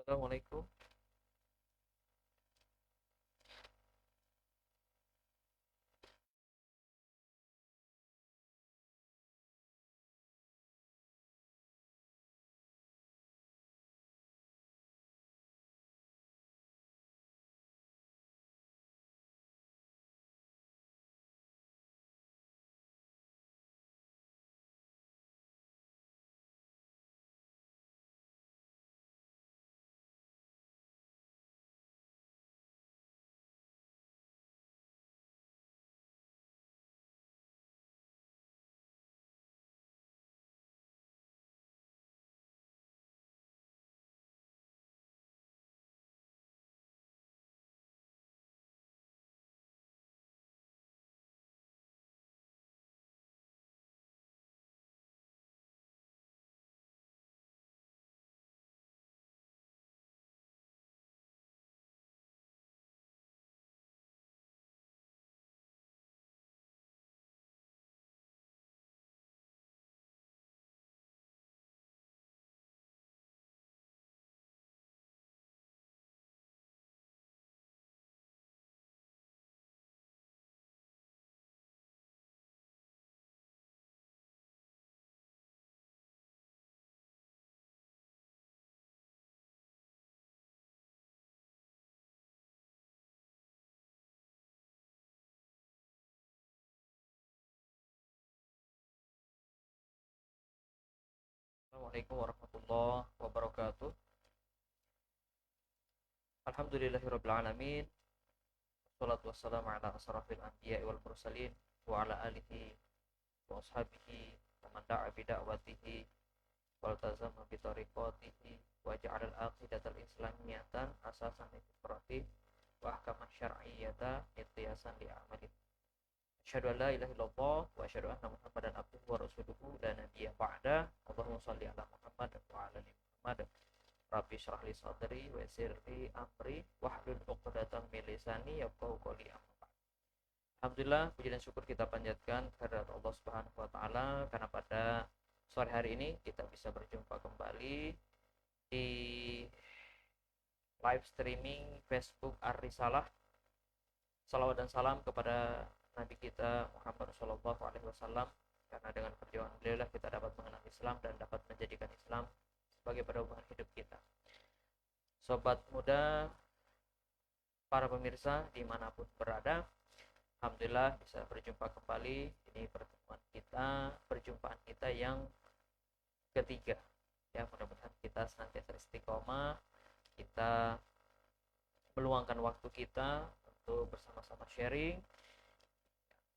Assalamualaikum. Assalamualaikum warahmatullahi wabarakatuh. Alhamdulillahirabbil alamin. Wassalatu wassalamu ala asrafil anbiya'i wal mursalin wa ala alihi wa ashabihi wa man da'a bi da'watihi wal tazama bi tariqatihi wa ja'ala al-aqidatal islamiyatan asasan li fitrati wa ahkaman syar'iyyata ittiyasan li a'mali. Asyhadu an la ilaha illallah wa asyhadu anna Muhammadan abduhu wa rasuluhu la nabiyya ba'da. Allahumma shalli ala Muhammad wa ala ali Muhammad. Rabbi shrah li sadri wa yassir li amri wahlul 'uqdatam min lisani yafqahu qawli. Alhamdulillah, puji dan syukur kita panjatkan kehadirat Allah Subhanahu wa taala karena pada sore hari ini kita bisa berjumpa kembali di live streaming Facebook Ar-Risalah. Salawat dan salam kepada Nabi kita Muhammad sallallahu alaihi wasallam, karena dengan perjuangan beliau kita dapat mengenal Islam dan dapat menjadikan Islam sebagai pedoman hidup kita. Sobat muda, para pemirsa dimanapun berada, alhamdulillah bisa berjumpa kembali. Ini perjumpaan kita yang ketiga. Ya, mudah-mudahan kita senantiasa istiqomah, kita meluangkan waktu kita untuk bersama-sama sharing,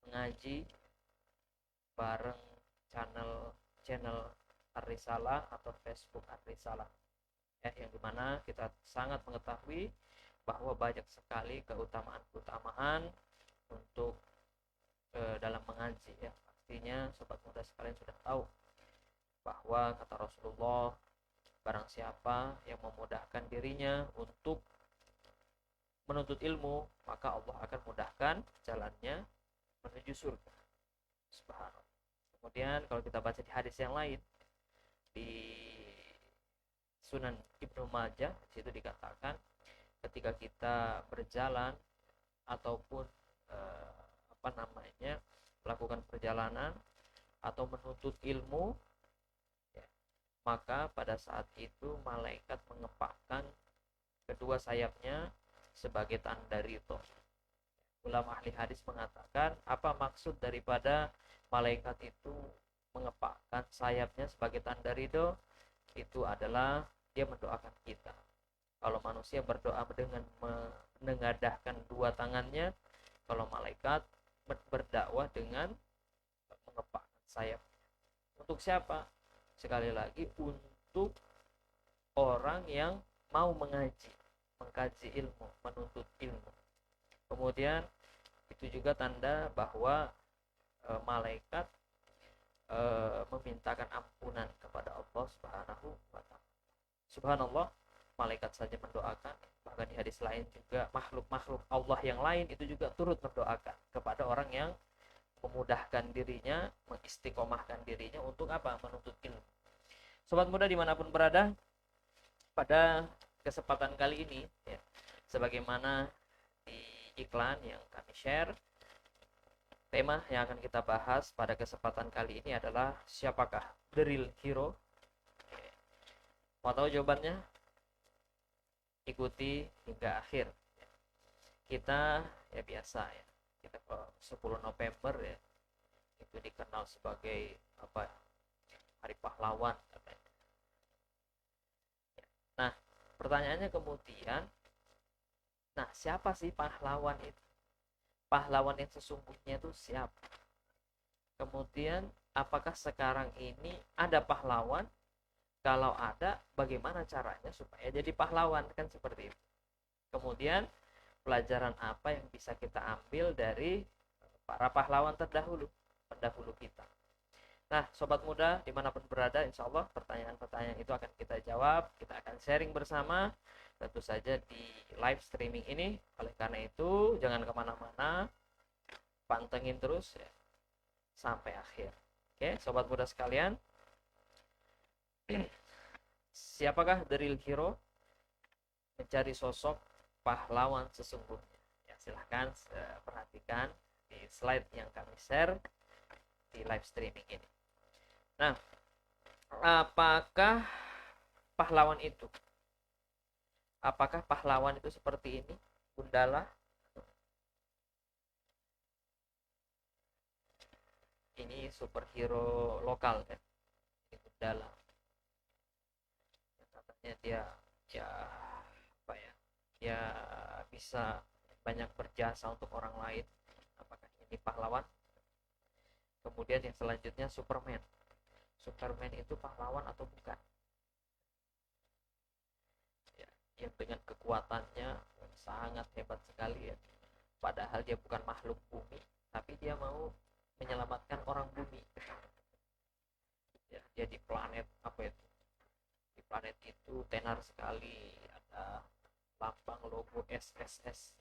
mengaji bareng channel Ar-Risalah atau Facebook Ar-Risalah, ya, yang dimana kita sangat mengetahui bahwa banyak sekali keutamaan untuk dalam mengaji, ya. Pastinya sobat muda sekalian sudah tahu bahwa kata Rasulullah, barang siapa yang memudahkan dirinya untuk menuntut ilmu, maka Allah akan mudahkan jalannya menuju surga. Subhanallah. Kemudian kalau kita baca di hadis yang lain di Sunan Ibnu Majah, di situ dikatakan ketika kita berjalan ataupun melakukan perjalanan atau menuntut ilmu, ya, maka pada saat itu malaikat mengepakkan kedua sayapnya sebagai tanda ridho. Ulama ahli hadis mengatakan, apa maksud daripada malaikat itu mengepakkan sayapnya sebagai tanda ridho? Itu adalah dia mendoakan kita. Kalau manusia berdoa dengan menengadahkan dua tangannya, kalau malaikat berdakwah dengan mengepakkan sayapnya. Untuk siapa? Sekali lagi, untuk orang yang mau mengkaji ilmu, menuntut ilmu. Kemudian itu juga tanda bahwa malaikat memintakan ampunan kepada Allah Subhanahu wa taala. Subhanallah, malaikat saja mendoakan, bahkan di hadis lain juga makhluk-makhluk Allah yang lain itu juga turut mendoakan kepada orang yang memudahkan dirinya, mengistiqomahkan dirinya untuk apa? Menuntut ilmu. Sobat muda dimanapun berada, pada kesempatan kali ini ya, sebagaimana di iklan yang kami share, tema yang akan kita bahas pada kesempatan kali ini adalah siapakah the real hero. Mau tahu jawabannya? Ikuti hingga akhir. Kita ya biasa ya, kita ke 10 November ya, itu dikenal sebagai apa, hari pahlawan katanya. Nah, pertanyaannya kemudian, nah siapa sih pahlawan itu? Pahlawan yang sesungguhnya itu siapa? Kemudian apakah sekarang ini ada pahlawan? Kalau ada, bagaimana caranya supaya jadi pahlawan? Kan seperti itu. Kemudian pelajaran apa yang bisa kita ambil dari para pahlawan pendahulu kita. Nah, sobat muda dimanapun berada, insya Allah pertanyaan-pertanyaan itu akan kita jawab, kita akan sharing bersama, tentu saja di live streaming ini. Oleh karena itu, jangan kemana-mana, pantengin terus ya, sampai akhir. Oke, sobat muda sekalian, siapakah the real hero? Mencari sosok pahlawan sesungguhnya. Ya, silahkan perhatikan di slide yang kami share di live streaming ini. Nah, apakah pahlawan itu? Apakah pahlawan itu seperti ini? Gundala. Ini superhero lokal kan. Ini Gundala. Katanya dia ya apa ya? Dia bisa banyak berjasa untuk orang lain. Apakah ini pahlawan? Kemudian yang selanjutnya Superman. Superman itu pahlawan atau bukan? Ya, yang dengan kekuatannya sangat hebat sekali ya. Padahal dia bukan makhluk bumi, tapi dia mau menyelamatkan orang bumi. Ya, dia di planet apa itu? Di planet itu tenar sekali, ada lambang logo SSS.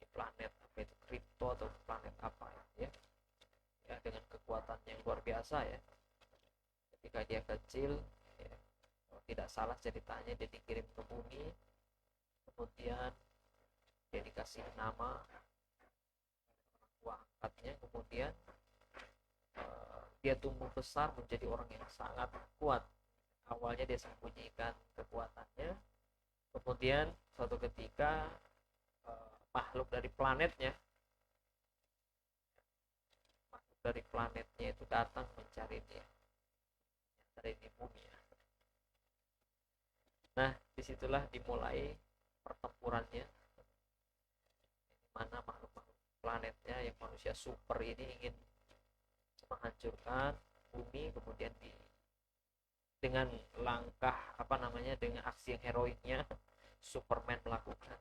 Di planet apa itu? Krypto atau planet apa ya? Ya, dengan kekuatan yang luar biasa ya. Ketika dia kecil ya, kalau tidak salah ceritanya dia dikirim ke bumi, kemudian dia dikasih nama tua angkatnya, kemudian dia tumbuh besar menjadi orang yang sangat kuat. Awalnya dia sembunyikan kekuatannya, kemudian suatu ketika makhluk dari planetnya itu datang mencari dia dari di bumi ya. Nah, disitulah dimulai pertempurannya, mana makhluk-makhluk planetnya yang manusia super ini ingin menghancurkan bumi, kemudian dengan langkah apa namanya, dengan aksi yang heroiknya Superman melakukan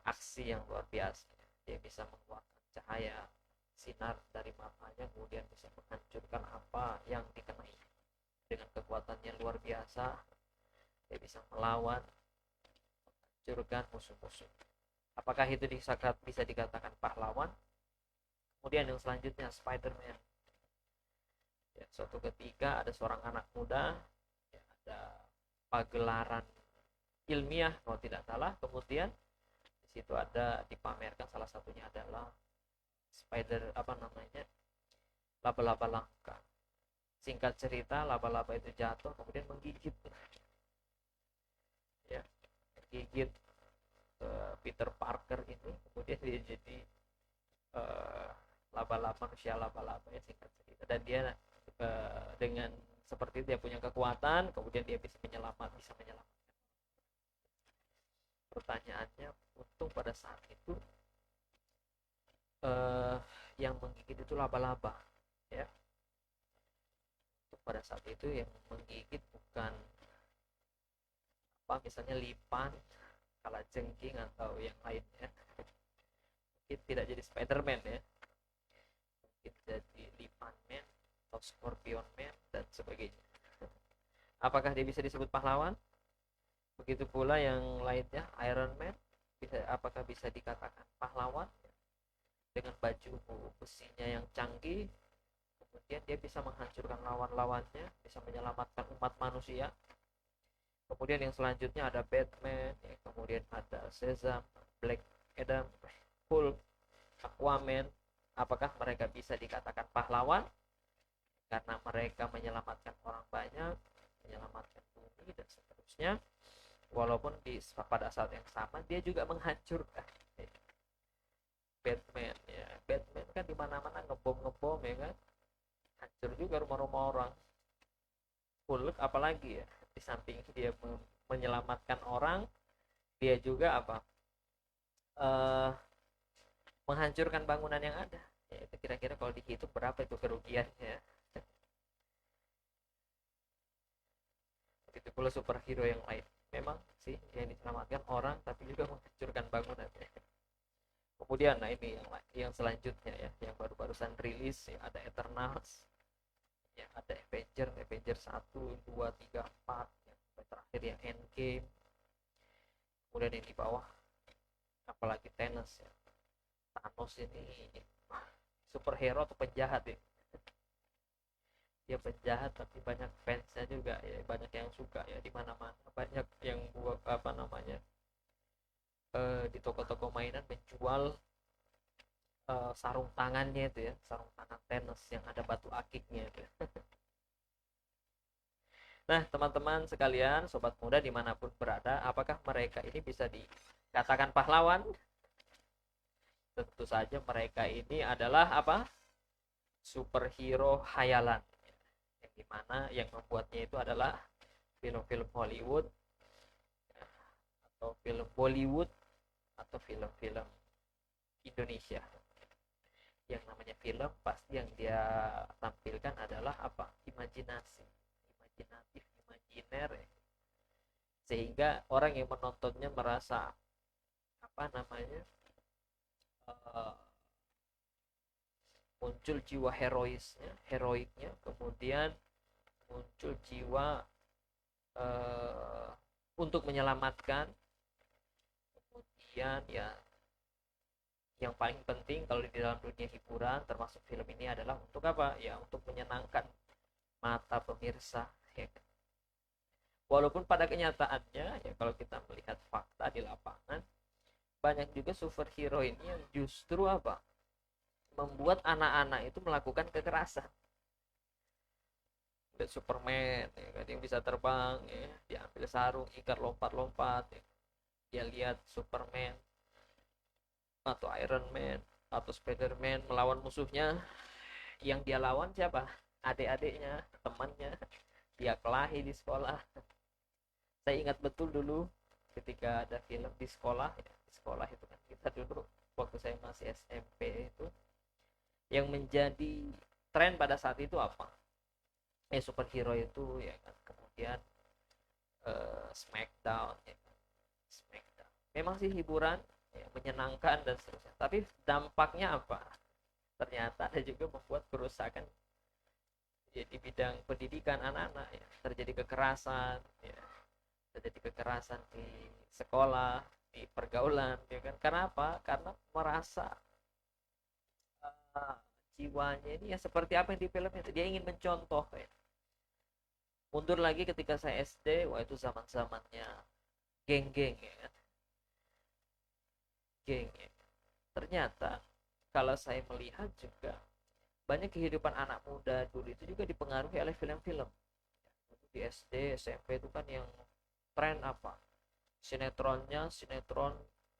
aksi yang luar biasa. Dia bisa mengeluarkan cahaya sinar dari matanya, kemudian bisa menghancurkan apa yang dikenai. Dengan kekuatannya luar biasa, dia bisa melawan, menghancurkan musuh-musuh. Apakah itu bisa dikatakan pahlawan? Kemudian yang selanjutnya Spider-Man. Ya, suatu ketika ada seorang anak muda, ya, ada pagelaran ilmiah kalau tidak salah, kemudian di situ ada dipamerkan, salah satunya adalah laba-laba langka. Singkat cerita, laba-laba itu jatuh kemudian menggigit ya, menggigit Peter Parker ini, kemudian dia jadi manusia laba-laba ya, singkat cerita. Dan dia dengan seperti dia punya kekuatan, kemudian dia bisa menyelamatkan. Pertanyaannya, untung pada saat itu yang menggigit itu laba-laba ya. Pada saat itu yang menggigit bukan apa misalnya lipan, kalajengking atau yang lainnya. Mungkin tidak jadi Spider-Man ya, mungkin jadi Lipan Man atau Scorpion Man dan sebagainya. Apakah dia bisa disebut pahlawan? Begitu pula yang lainnya, Iron Man, apakah bisa dikatakan pahlawan? Dengan baju besinya yang canggih, kemudian dia bisa menghancurkan lawan-lawannya, bisa menyelamatkan umat manusia. Kemudian yang selanjutnya ada Batman, ya, kemudian ada Shazam, Black Adam, Hulk, Aquaman. Apakah mereka bisa dikatakan pahlawan karena mereka menyelamatkan orang banyak, menyelamatkan bumi dan seterusnya? Walaupun pada saat yang sama dia juga menghancurkan. Batman, ya Batman kan di mana-mana ngebom ya kan, hancur juga rumah-rumah orang. Hulk apalagi ya, di samping dia menyelamatkan orang, dia juga apa, uh, menghancurkan bangunan yang ada. Ya, itu kira-kira kalau dihitung berapa itu kerugiannya. Begitu pula superhero yang lain, memang sih yang diselamatkan orang tapi juga menghancurkan bangunan. Kemudian nah ini yang selanjutnya ya, yang baru-barusan rilis ya, ada Eternals, ya ada Avengers 1, 2, 3, 4, yang terakhir yang Endgame. Kemudian yang di bawah apalagi Thanos ya. Thanos ini superhero atau penjahat ya? Dia penjahat tapi banyak fansnya juga ya, banyak yang suka ya, di mana-mana banyak yang buat apa namanya, di toko-toko mainan menjual sarung tangannya itu ya, sarung tangan Thanos yang ada batu akiknya itu. Nah teman-teman sekalian, sobat muda dimanapun berada, apakah mereka ini bisa dikatakan pahlawan? Tentu saja mereka ini adalah apa, superhero hayalan, yang dimana yang membuatnya itu adalah film-film Hollywood atau film Bollywood atau film-film Indonesia. Yang namanya film pasti yang dia tampilkan adalah apa, imajinasi, imajinatif, imajiner ya. Sehingga orang yang menontonnya merasa apa namanya, uh, muncul jiwa heroiknya, kemudian muncul jiwa untuk menyelamatkan. Kemudian ya yang paling penting kalau di dalam dunia hiburan termasuk film ini adalah untuk apa ya, untuk menyenangkan mata pemirsa ya. Walaupun pada kenyataannya ya, kalau kita melihat fakta di lapangan, banyak juga superhero ini yang justru apa, membuat anak-anak itu melakukan kekerasan. Lihat Superman ya kan, yang bisa terbang ya, diambil sarung ikat lompat-lompat ya. Dia lihat Superman atau Iron Man atau Spider-Man melawan musuhnya, yang dia lawan siapa, adik-adiknya, temannya, dia kelahi di sekolah. Saya ingat betul dulu ketika ada film di sekolah ya, di sekolah itu kan kita dulu waktu saya masih SMP itu, yang menjadi tren pada saat itu apa, superhero itu ya kan. Kemudian Smackdown ya kan. Smackdown memang sih hiburan ya, menyenangkan dan seterusnya, tapi dampaknya apa, ternyata ada juga membuat kerusakan ya, di bidang pendidikan anak-anak ya. Terjadi kekerasan ya, terjadi kekerasan di sekolah, di pergaulan ya kan. Karena apa, karena merasa uh, jiwanya ini ya seperti apa yang di film itu, dia ingin mencontoh ya. Mundur lagi ketika saya SD, wah itu zaman-zamannya geng-geng ya kan. Geng ya. Ternyata kalau saya melihat juga banyak kehidupan anak muda dulu itu juga dipengaruhi oleh film-film. Di SD, SMP itu kan yang tren apa? Sinetronnya, sinetron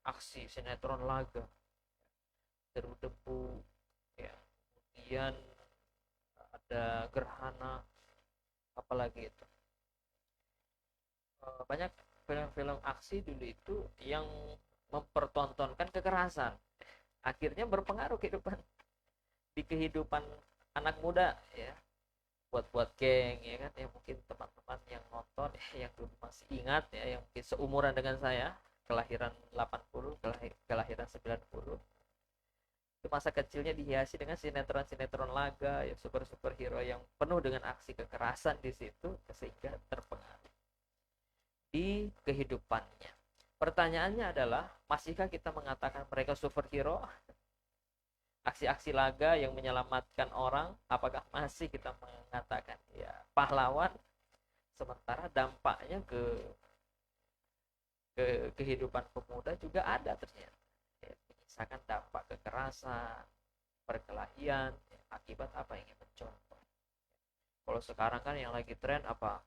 aksi, sinetron laga. Deru Debu ya. Kemudian ada Gerhana, apalagi itu. Banyak film-film aksi dulu itu yang mempertontonkan kekerasan. Akhirnya berpengaruh di kehidupan anak muda ya, buat geng ya kan ya. Mungkin teman-teman yang nonton ya, yang dulu masih ingat ya, yang mungkin seumuran dengan saya, kelahiran 80, kelahiran 90, itu masa kecilnya dihiasi dengan sinetron-sinetron laga ya, superhero yang penuh dengan aksi kekerasan di situ, sehingga terpengaruh di kehidupannya. Pertanyaannya adalah, masihkah kita mengatakan mereka superhero? aksi-aksi laga yang menyelamatkan orang, apakah masih kita mengatakan ya pahlawan, sementara dampaknya ke kehidupan pemuda juga ada ternyata, ya, menyisakan dampak kekerasan, perkelahian, ya, akibat apa yang ingin mencontoh. Kalau sekarang kan yang lagi tren apa,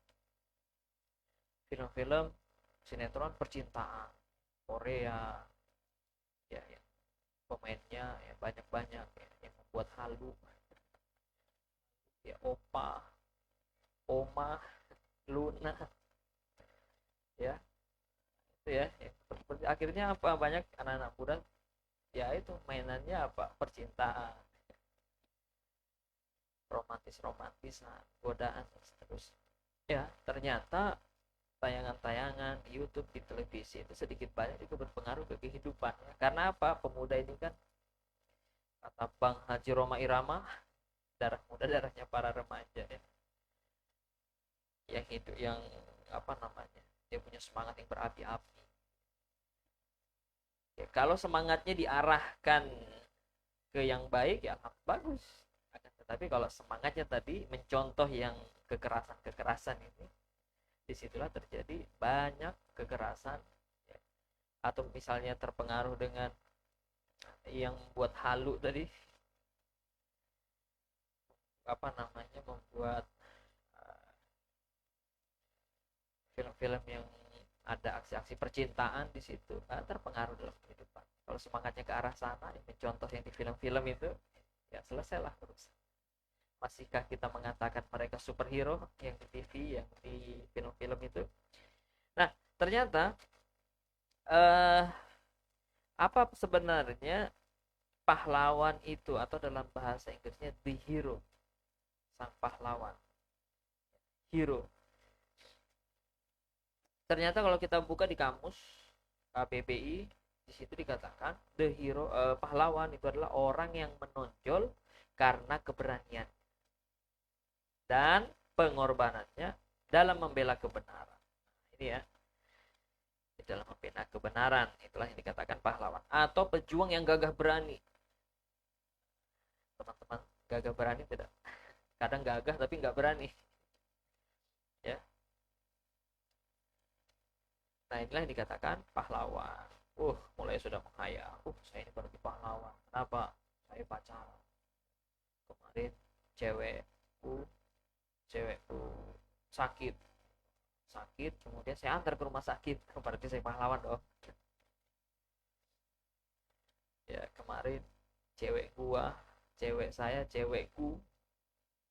film-film sinetron percintaan Korea, ya, ya pemainnya ya banyak-banyak ya, yang membuat halu, ya opa, oma, Luna, ya itu ya, ya. Seperti akhirnya apa, banyak anak-anak muda ya itu mainannya apa, percintaan, romantisan, godaan dan seterusnya. Ya ternyata tayangan-tayangan di YouTube, di televisi itu sedikit banyak juga berpengaruh ke kehidupan ya. Karena apa, pemuda ini kan kata Bang Haji Roma Irama, darah muda darahnya para remaja ya, yang hidup yang apa namanya, dia punya semangat yang berapi-api ya. Kalau semangatnya diarahkan ke yang baik ya bagus, akan tetapi kalau semangatnya tadi mencontoh yang kekerasan ini, disitulah terjadi banyak kekerasan ya. Atau misalnya terpengaruh dengan yang buat halu tadi, apa namanya, membuat film-film yang ada aksi-aksi percintaan di situ, terpengaruh dalam kehidupan. Kalau semangatnya ke arah sana, yang mencontoh yang di film-film itu, ya selesailah terus. Masihkah kita mengatakan mereka superhero yang di TV, yang di film-film itu? Nah, ternyata apa sebenarnya pahlawan itu, atau dalam bahasa Inggrisnya the hero, sang pahlawan, hero. Ternyata kalau kita buka di kamus KBBI, di situ dikatakan the hero, pahlawan itu adalah orang yang menonjol karena keberanian dan pengorbanannya dalam membela kebenaran. Ini ya, di dalam membela kebenaran, itulah yang dikatakan pahlawan, atau pejuang yang gagah berani. Teman-teman, gagah berani tidak? Kadang gagah tapi nggak berani ya. Nah inilah yang dikatakan pahlawan. Mulai sudah menghayal, saya ini berarti pahlawan. Kenapa? Saya pacaran kemarin, cewekku sakit, kemudian saya antar ke rumah sakit, berarti saya pahlawan dong ya. Kemarin cewekku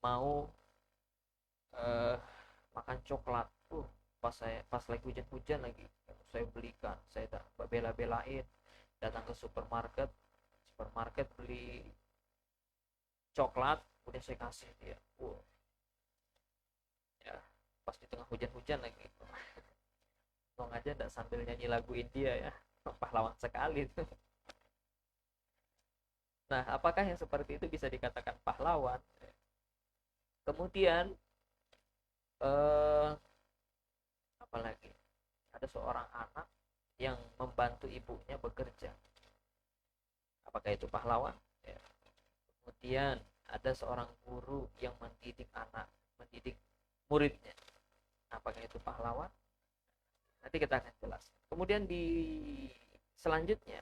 mau makan coklat, pas lagi hujan-hujan lagi, saya belikan, saya tak bela-belain datang ke supermarket beli coklat, kemudian saya kasih dia. Ya, pas di tengah hujan-hujan lagi, untung aja enggak sambil nyanyi lagu India ya, pahlawan sekali tuh. Nah apakah yang seperti itu bisa dikatakan pahlawan? Kemudian apalagi ada seorang anak yang membantu ibunya bekerja, apakah itu pahlawan ya. Kemudian ada seorang guru yang mendidik muridnya, apakah itu pahlawan? Nanti kita akan jelas. Kemudian di selanjutnya,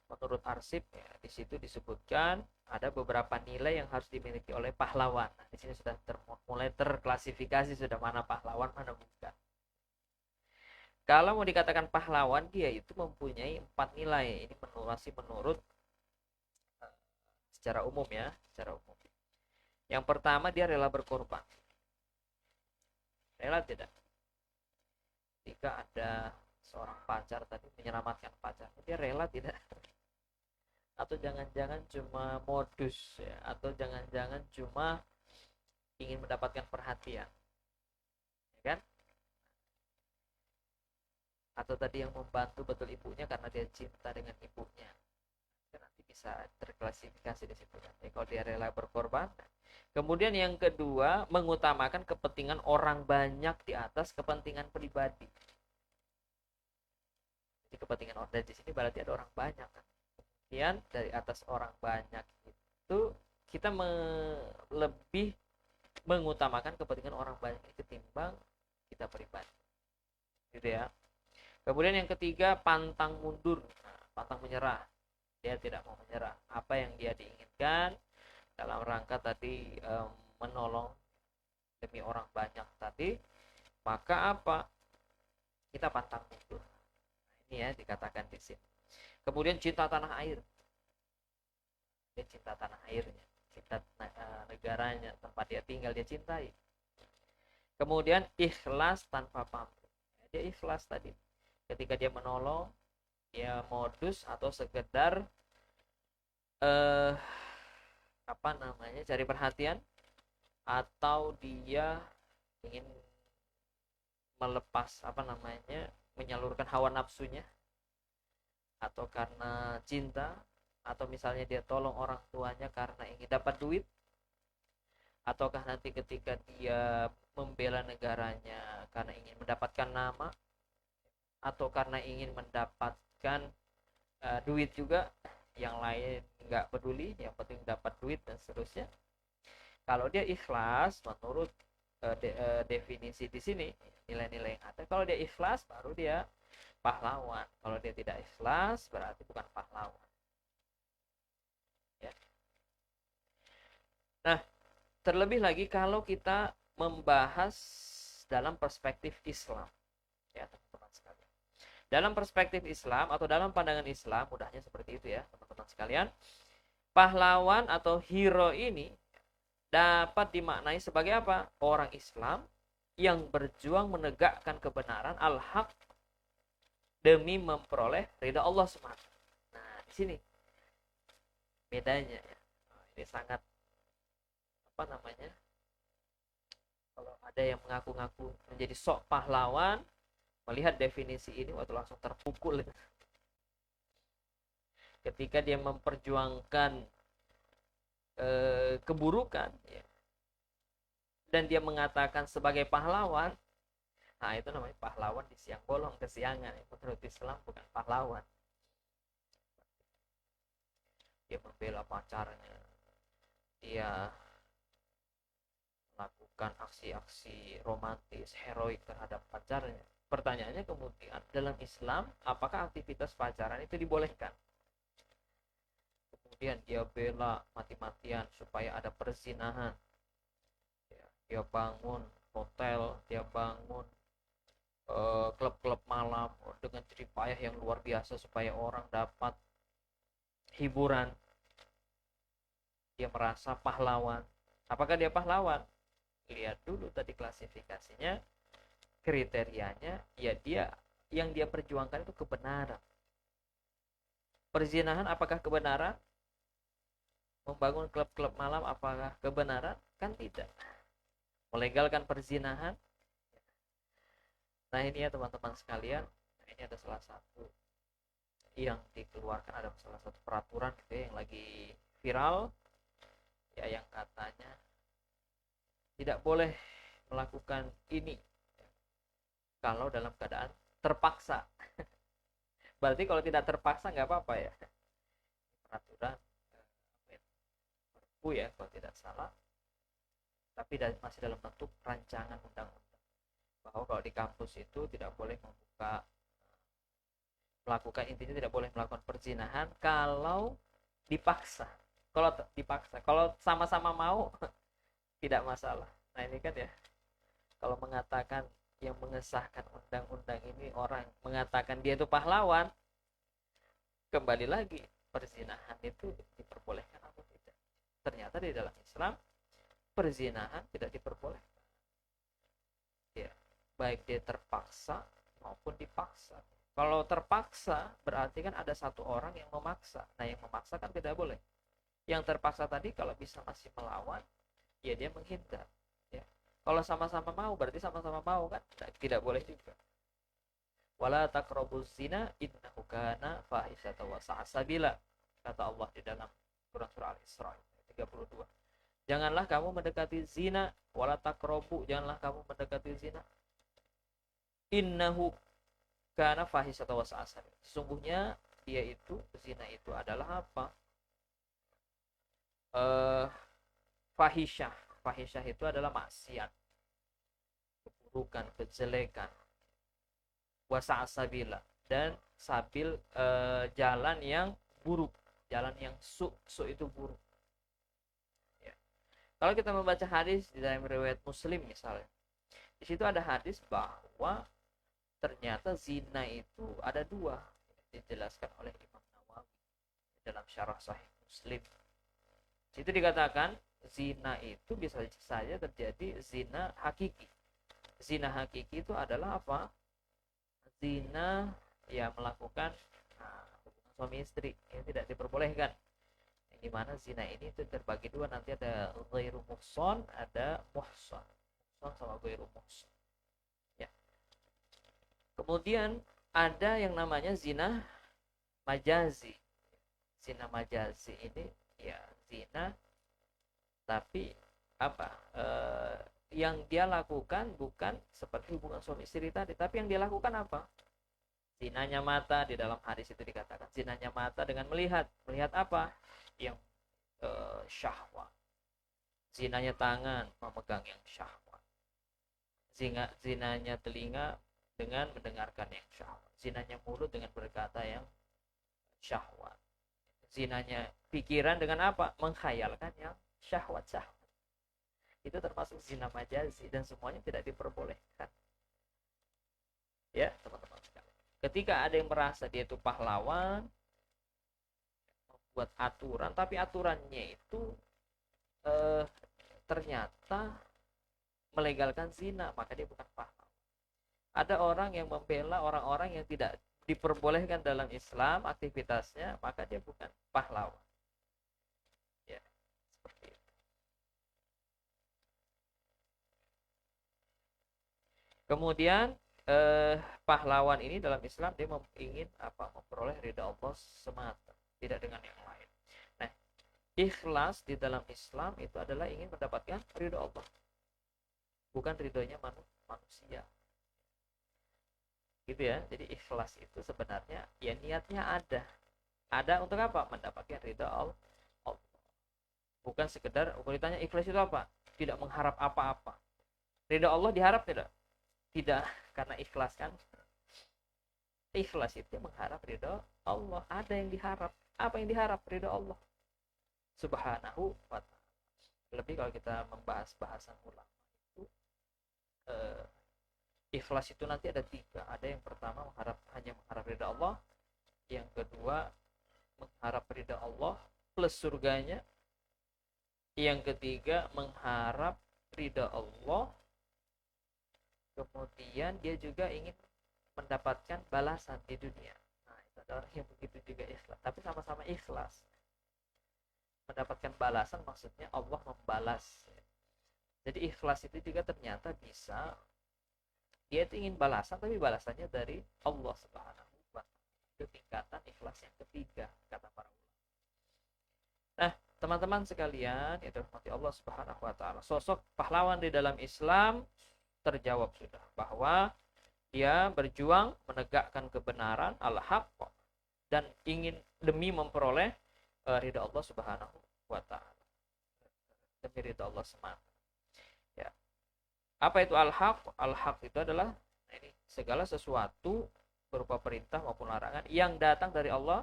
menurut arsip ya, di situ disebutkan ada beberapa nilai yang harus dimiliki oleh pahlawan. Nah, di sini sudah mulai terklasifikasi sudah mana pahlawan, mana bukan. Kalau mau dikatakan pahlawan, dia itu mempunyai 4 nilai. Ini masih menurut secara umum ya, secara umum. Yang pertama, dia rela berkorban. Rela tidak? Jika ada seorang pacar tadi menyelamatkan pacar, dia rela tidak? Atau jangan-jangan cuma modus ya, atau jangan-jangan cuma ingin mendapatkan perhatian, ya kan? Atau tadi yang membantu betul ibunya karena dia cinta dengan ibunya, nanti bisa terklasifikasi di situ kan. Jadi kalau dia rela berkorban. Kemudian yang kedua, mengutamakan kepentingan orang banyak di atas kepentingan pribadi. Jadi kepentingan orang di sini berarti ada orang banyak kan. dari atas orang banyak itu kita lebih mengutamakan kepentingan orang banyak ketimbang kita pribadi, gitu ya. Kemudian yang ketiga, pantang mundur. Nah, pantang menyerah, dia tidak mau menyerah apa yang dia diinginkan dalam rangka tadi menolong demi orang banyak tadi, maka apa, kita pantang mundur. Nah, ini ya dikatakan di sini. Kemudian cinta tanah air, dia cinta tanah airnya, cinta negaranya, tempat dia tinggal dia cintai. Kemudian ikhlas tanpa pamrih, dia ikhlas tadi ketika dia menolong, dia modus atau sekedar cari perhatian, atau dia ingin melepas menyalurkan hawa nafsunya, atau karena cinta, atau misalnya dia tolong orang tuanya karena ingin dapat duit, ataukah nanti ketika dia membela negaranya karena ingin mendapatkan nama, atau karena ingin mendapatkan duit juga, yang lain nggak peduli, yang penting dapat duit dan seterusnya. Kalau dia ikhlas menurut definisi di sini, nilai-nilai yang ada, kalau dia ikhlas baru dia pahlawan. Kalau dia tidak ikhlas berarti bukan pahlawan, ya. Nah, terlebih lagi kalau kita membahas dalam perspektif Islam, ya teman-teman sekalian. Dalam perspektif Islam atau dalam pandangan Islam, mudahnya seperti itu ya teman-teman sekalian. Pahlawan atau hero ini dapat dimaknai sebagai apa? Orang Islam yang berjuang menegakkan kebenaran al-haq demi memperoleh ridha Allah SWT. Nah, di sini bedanya ya. Ini sangat kalau ada yang mengaku-ngaku menjadi sok pahlawan, melihat definisi ini waktu langsung terpukul ya. Ketika dia memperjuangkan keburukan ya, dan dia mengatakan sebagai pahlawan, nah itu namanya pahlawan di siang bolong kesiangan. Menurut Islam bukan pahlawan. Dia membela pacarnya, dia melakukan aksi-aksi romantis heroik terhadap pacarnya. Pertanyaannya kemudian, dalam Islam apakah aktivitas pacaran itu dibolehkan? Kemudian dia bela mati-matian supaya ada perzinahan, dia bangun hotel, dia bangun klub-klub malam dengan jerih payah yang luar biasa supaya orang dapat hiburan. Dia merasa pahlawan. Apakah dia pahlawan? Lihat dulu tadi klasifikasinya, kriterianya, ya dia yang dia perjuangkan itu kebenaran. Perzinahan apakah kebenaran? Membangun klub-klub malam apakah kebenaran? Kan tidak. Melegalkan perzinahan. Nah ini ya teman-teman sekalian, ini ada salah satu yang dikeluarkan, ada salah satu peraturan gitu ya, yang lagi viral ya, yang katanya tidak boleh melakukan ini kalau dalam keadaan terpaksa. Berarti kalau tidak terpaksa nggak apa-apa ya. Peraturan perpu ya kalau tidak salah, tapi masih dalam bentuk rancangan undang-undang, bahwa kalau di kampus itu tidak boleh melakukan, intinya tidak boleh melakukan perzinahan kalau dipaksa. Kalau sama-sama mau tidak masalah. Nah ini kan ya, kalau mengatakan yang mengesahkan undang-undang ini orang mengatakan dia itu pahlawan, kembali lagi, perzinahan itu diperbolehkan atau tidak? Ternyata di dalam Islam perzinahan tidak diperbolehkan ya, baik dia terpaksa maupun dipaksa. Kalau terpaksa berarti kan ada satu orang yang memaksa. Nah yang memaksa kan tidak boleh. Yang terpaksa tadi kalau bisa masih melawan, ya dia menghindar ya. Kalau sama-sama mau berarti sama-sama mau kan, tidak boleh juga. Wala taqrabuz zina innahu kana fahisyatan wa sa'a sabila, kata Allah di dalam Quran surah Al-Isra 32. Janganlah kamu mendekati zina, wala taqrabu, janganlah kamu mendekati zina. Innahu kana fahisyatan wa sa'a sabila, sesungguhnya dia itu zina itu adalah apa? Eh fahisyah. Fahisyah itu adalah maksiat, keburukan, kejelekan. Wasa'asabila, dan sabil jalan yang buruk, jalan yang su itu buruk. Ya. Kalau kita membaca hadis di dalam riwayat Muslim misalnya, di situ ada hadis bahwa ternyata zina itu ada dua, dijelaskan oleh Imam Nawawi dalam syarah Sahih Muslim. Di situ dikatakan zina itu bisa saja terjadi zina hakiki. Zina hakiki itu adalah apa? Zina ya melakukan hubungan suami istri yang tidak diperbolehkan, yang dimana zina ini itu terbagi dua, nanti ada ghairu muhsan, ada muhsan. Muhsan sama ghairu muhsan ya. Kemudian ada yang namanya zina majazi. Zina majazi ini ya zina tapi apa yang dia lakukan bukan seperti hubungan suami istri tadi, tapi yang dia lakukan apa? Zinanya mata. Di dalam hadis itu dikatakan zinanya mata dengan melihat apa? Yang syahwat. Zinanya tangan, memegang yang syahwat. Zinanya telinga dengan mendengarkan yang syahwat. Zinanya mulut dengan berkata yang syahwat. Zinanya pikiran dengan apa? Menghayalkan yang syahwat-syahwat. Itu termasuk zina majazi dan semuanya tidak diperbolehkan. Ya, teman-teman sekalian. Ketika ada yang merasa dia itu pahlawan, membuat aturan, tapi aturannya itu ternyata melegalkan zina, maka dia bukan pahlawan. Ada orang yang membela orang-orang yang tidak diperbolehkan dalam Islam aktivitasnya, maka dia bukan pahlawan. Ya, seperti itu. Kemudian pahlawan ini dalam Islam dia ingin apa? Memperoleh ridha Allah semata, tidak dengan yang lain. Nah, ikhlas di dalam Islam itu adalah ingin mendapatkan ridha Allah, bukan ridhonya manusia. Gitu ya. Jadi ikhlas itu sebenarnya ya niatnya ada untuk apa? Mendapatkan ridha Allah. Bukan sekedar ditanya ikhlas itu apa? Tidak mengharap apa-apa. Ridha Allah diharap tidak? Tidak, karena ikhlas kan. Ikhlas itu mengharap ridha Allah. Ada yang diharap. Apa yang diharap? Ridha Allah Subhanahu wa ta'ala. Lebih kalau kita membahas bahasan ulama itu ikhlas itu nanti ada tiga. Ada yang pertama hanya mengharap ridha Allah. Yang kedua mengharap ridha Allah plus surganya. Yang ketiga mengharap ridha Allah, kemudian dia juga ingin mendapatkan balasan di dunia. Nah, itu ada orang yang begitu juga ikhlas, tapi sama-sama ikhlas. Mendapatkan balasan maksudnya Allah membalas. Jadi ikhlas itu juga ternyata bisa, dia itu ingin balasan, tapi balasannya dari Allah Subhanahu wa ta'ala. Itu tingkatan ikhlas yang ketiga, kata para ulama. Nah, teman-teman sekalian, itu rahmati Allah Subhanahu wa ta'ala. Sosok pahlawan di dalam Islam terjawab sudah, bahwa dia berjuang menegakkan kebenaran al-haq dan ingin demi memperoleh ridha Allah Subhanahu wa ta'ala. Demi ridha Allah semata. Ya. Apa itu al-haq? Al-haq itu adalah ini segala sesuatu berupa perintah maupun larangan yang datang dari Allah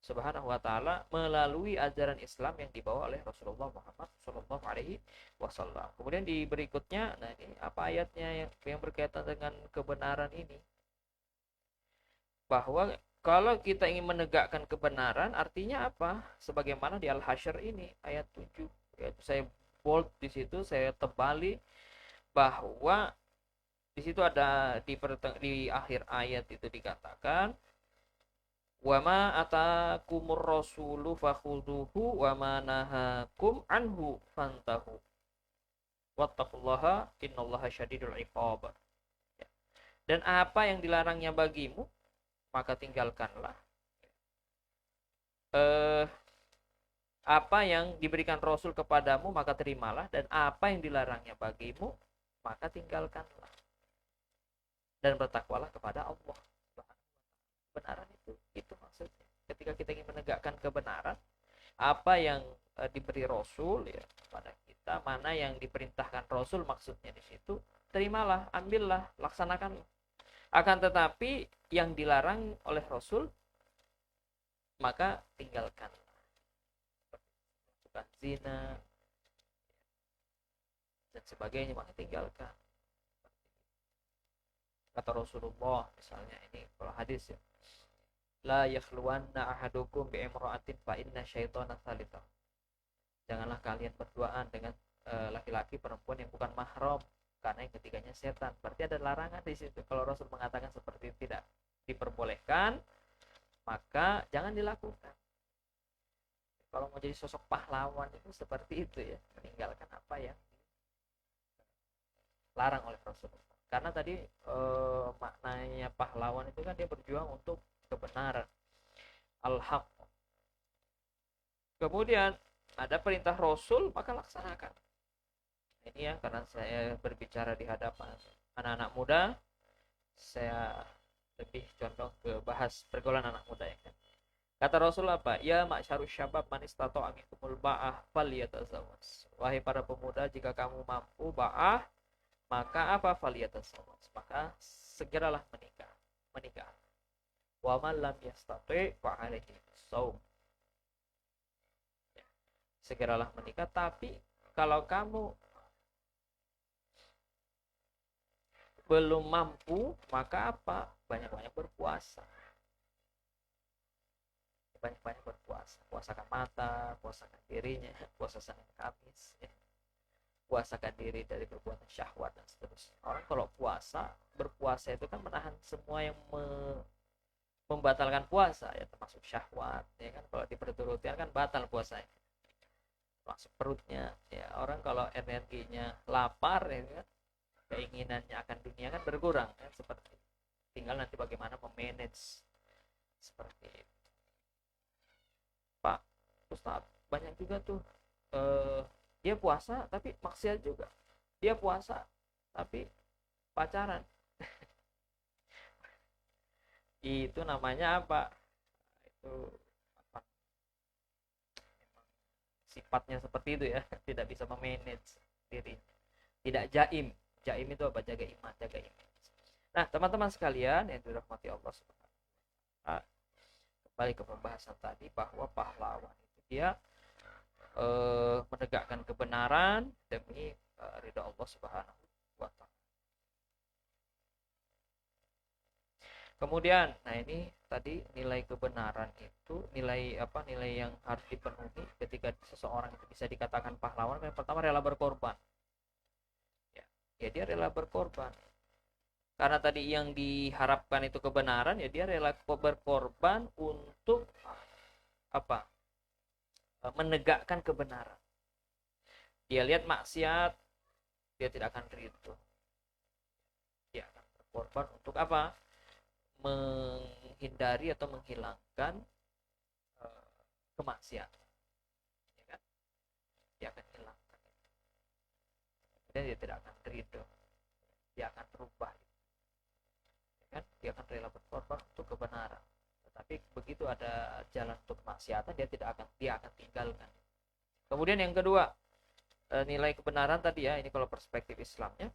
Subhanahu wa ta'ala melalui ajaran Islam yang dibawa oleh Rasulullah Muhammad Sallallahu Alaihi Wasallam. Kemudian di berikutnya, nah ini apa ayatnya yang berkaitan dengan kebenaran ini? Bahwa kalau kita ingin menegakkan kebenaran, artinya apa? Sebagaimana di Al-Hasyr ini ayat 7, yaitu saya bold di situ, saya tebali bahwa di situ ada di akhir ayat itu dikatakan wa ma atakumur rasulu fakhuduhu wa ma nahakum anhu fantahu wattaqullaha innallaha syadidul iqab. Dan apa yang dilarangnya bagimu maka tinggalkanlah. Apa yang diberikan Rasul kepadamu maka terimalah, dan apa yang dilarangnya bagimu maka tinggalkanlah. Dan bertakwalah kepada Allah. Kebenaran itu maksudnya. ketika kita ingin menegakkan kebenaran, apa yang diberi Rasul ya kepada kita, mana yang diperintahkan Rasul maksudnya di situ, terimalah, ambillah, laksanakan. Akan tetapi yang dilarang oleh Rasul maka tinggalkan. Bukan zina dan sebagainya, maka tinggalkan. Kata Rasulullah misalnya, ini kalau hadis ya, la yakhluwanna ahadukum bi'imra'atin fa inna syaitana tsalitsah. Janganlah kalian berduaan dengan laki-laki perempuan yang bukan mahram, karena yang ketiganya setan. Berarti ada larangan di situ. Kalau Rasul mengatakan seperti itu tidak diperbolehkan, maka jangan dilakukan. Kalau mau jadi sosok pahlawan itu seperti itu ya, meninggalkan apa yang dilarang oleh Rasul. Karena tadi maknanya pahlawan itu kan dia berjuang untuk kebenaran, al-haq. Kemudian ada perintah Rasul, maka laksanakan. Ini ya, karena saya berbicara di hadapan anak-anak muda, saya lebih condong ke bahas pergaulan anak muda ya kan. Kata Rasul apa? Ya ma'syarus syabab man istata'a minkumul ba'ah falyatazawwaj. Wahai para pemuda, jika kamu mampu ba'ah, maka apa? Falyatazawwaj. Maka segeralah menikah. Wa man lam yastati' fa 'alaihi shaum. Segeralah menikah, tapi kalau kamu belum mampu, maka apa? Banyak-banyak berpuasa. Banyak-banyak berpuasa. Puasakan mata, puasakan dirinya, puasa Senin Kamis, ya. Puasakan diri dari perbuatan syahwat dan seterusnya. Orang kalau berpuasa itu kan menahan semua yang membatalkan puasa, ya termasuk syahwat, ya kan. Kalau diperturutkan kan batal puasanya. Masuk perutnya, ya orang kalau energinya lapar, ya kan, keinginannya akan dunia kan berkurang kan, seperti tinggal nanti bagaimana memanage seperti itu. Pak Ustadz, banyak juga tuh dia puasa tapi maksiat juga, dia puasa tapi pacaran. Itu namanya apa? Itu apa? Sifatnya seperti itu ya, tidak bisa memanage diri, tidak jaim. Jaim itu apa? Jaga iman, jaga iman. Nah, teman-teman sekalian yang dirahmati Allah Subhanahu wa taala, kembali ke pembahasan tadi bahwa pahlawan itu dia menegakkan kebenaran demi ridha Allah Subhanahu wa taala. Kemudian, nah ini tadi nilai kebenaran itu nilai apa? Nilai yang harus dipenuhi ketika seseorang itu bisa dikatakan pahlawan. Yang pertama rela berkorban. Ya dia rela berkorban. Karena tadi yang diharapkan itu kebenaran, ya dia rela berkorban untuk apa? Menegakkan kebenaran. Dia lihat maksiat, dia tidak akan ridho. Dia akan berkorban untuk apa? Menghindari atau menghilangkan kemaksiatan. Ya kan? Dia akan hilangkan. Dan dia tidak akan ridho. Dia akan berubah. Ya kan? Dia akan rela berkorban untuk kebenaran. Tapi begitu ada jalan untuk kemaksiatan, dia akan tinggalkan. Kemudian yang kedua, nilai kebenaran tadi ya, ini kalau perspektif Islamnya,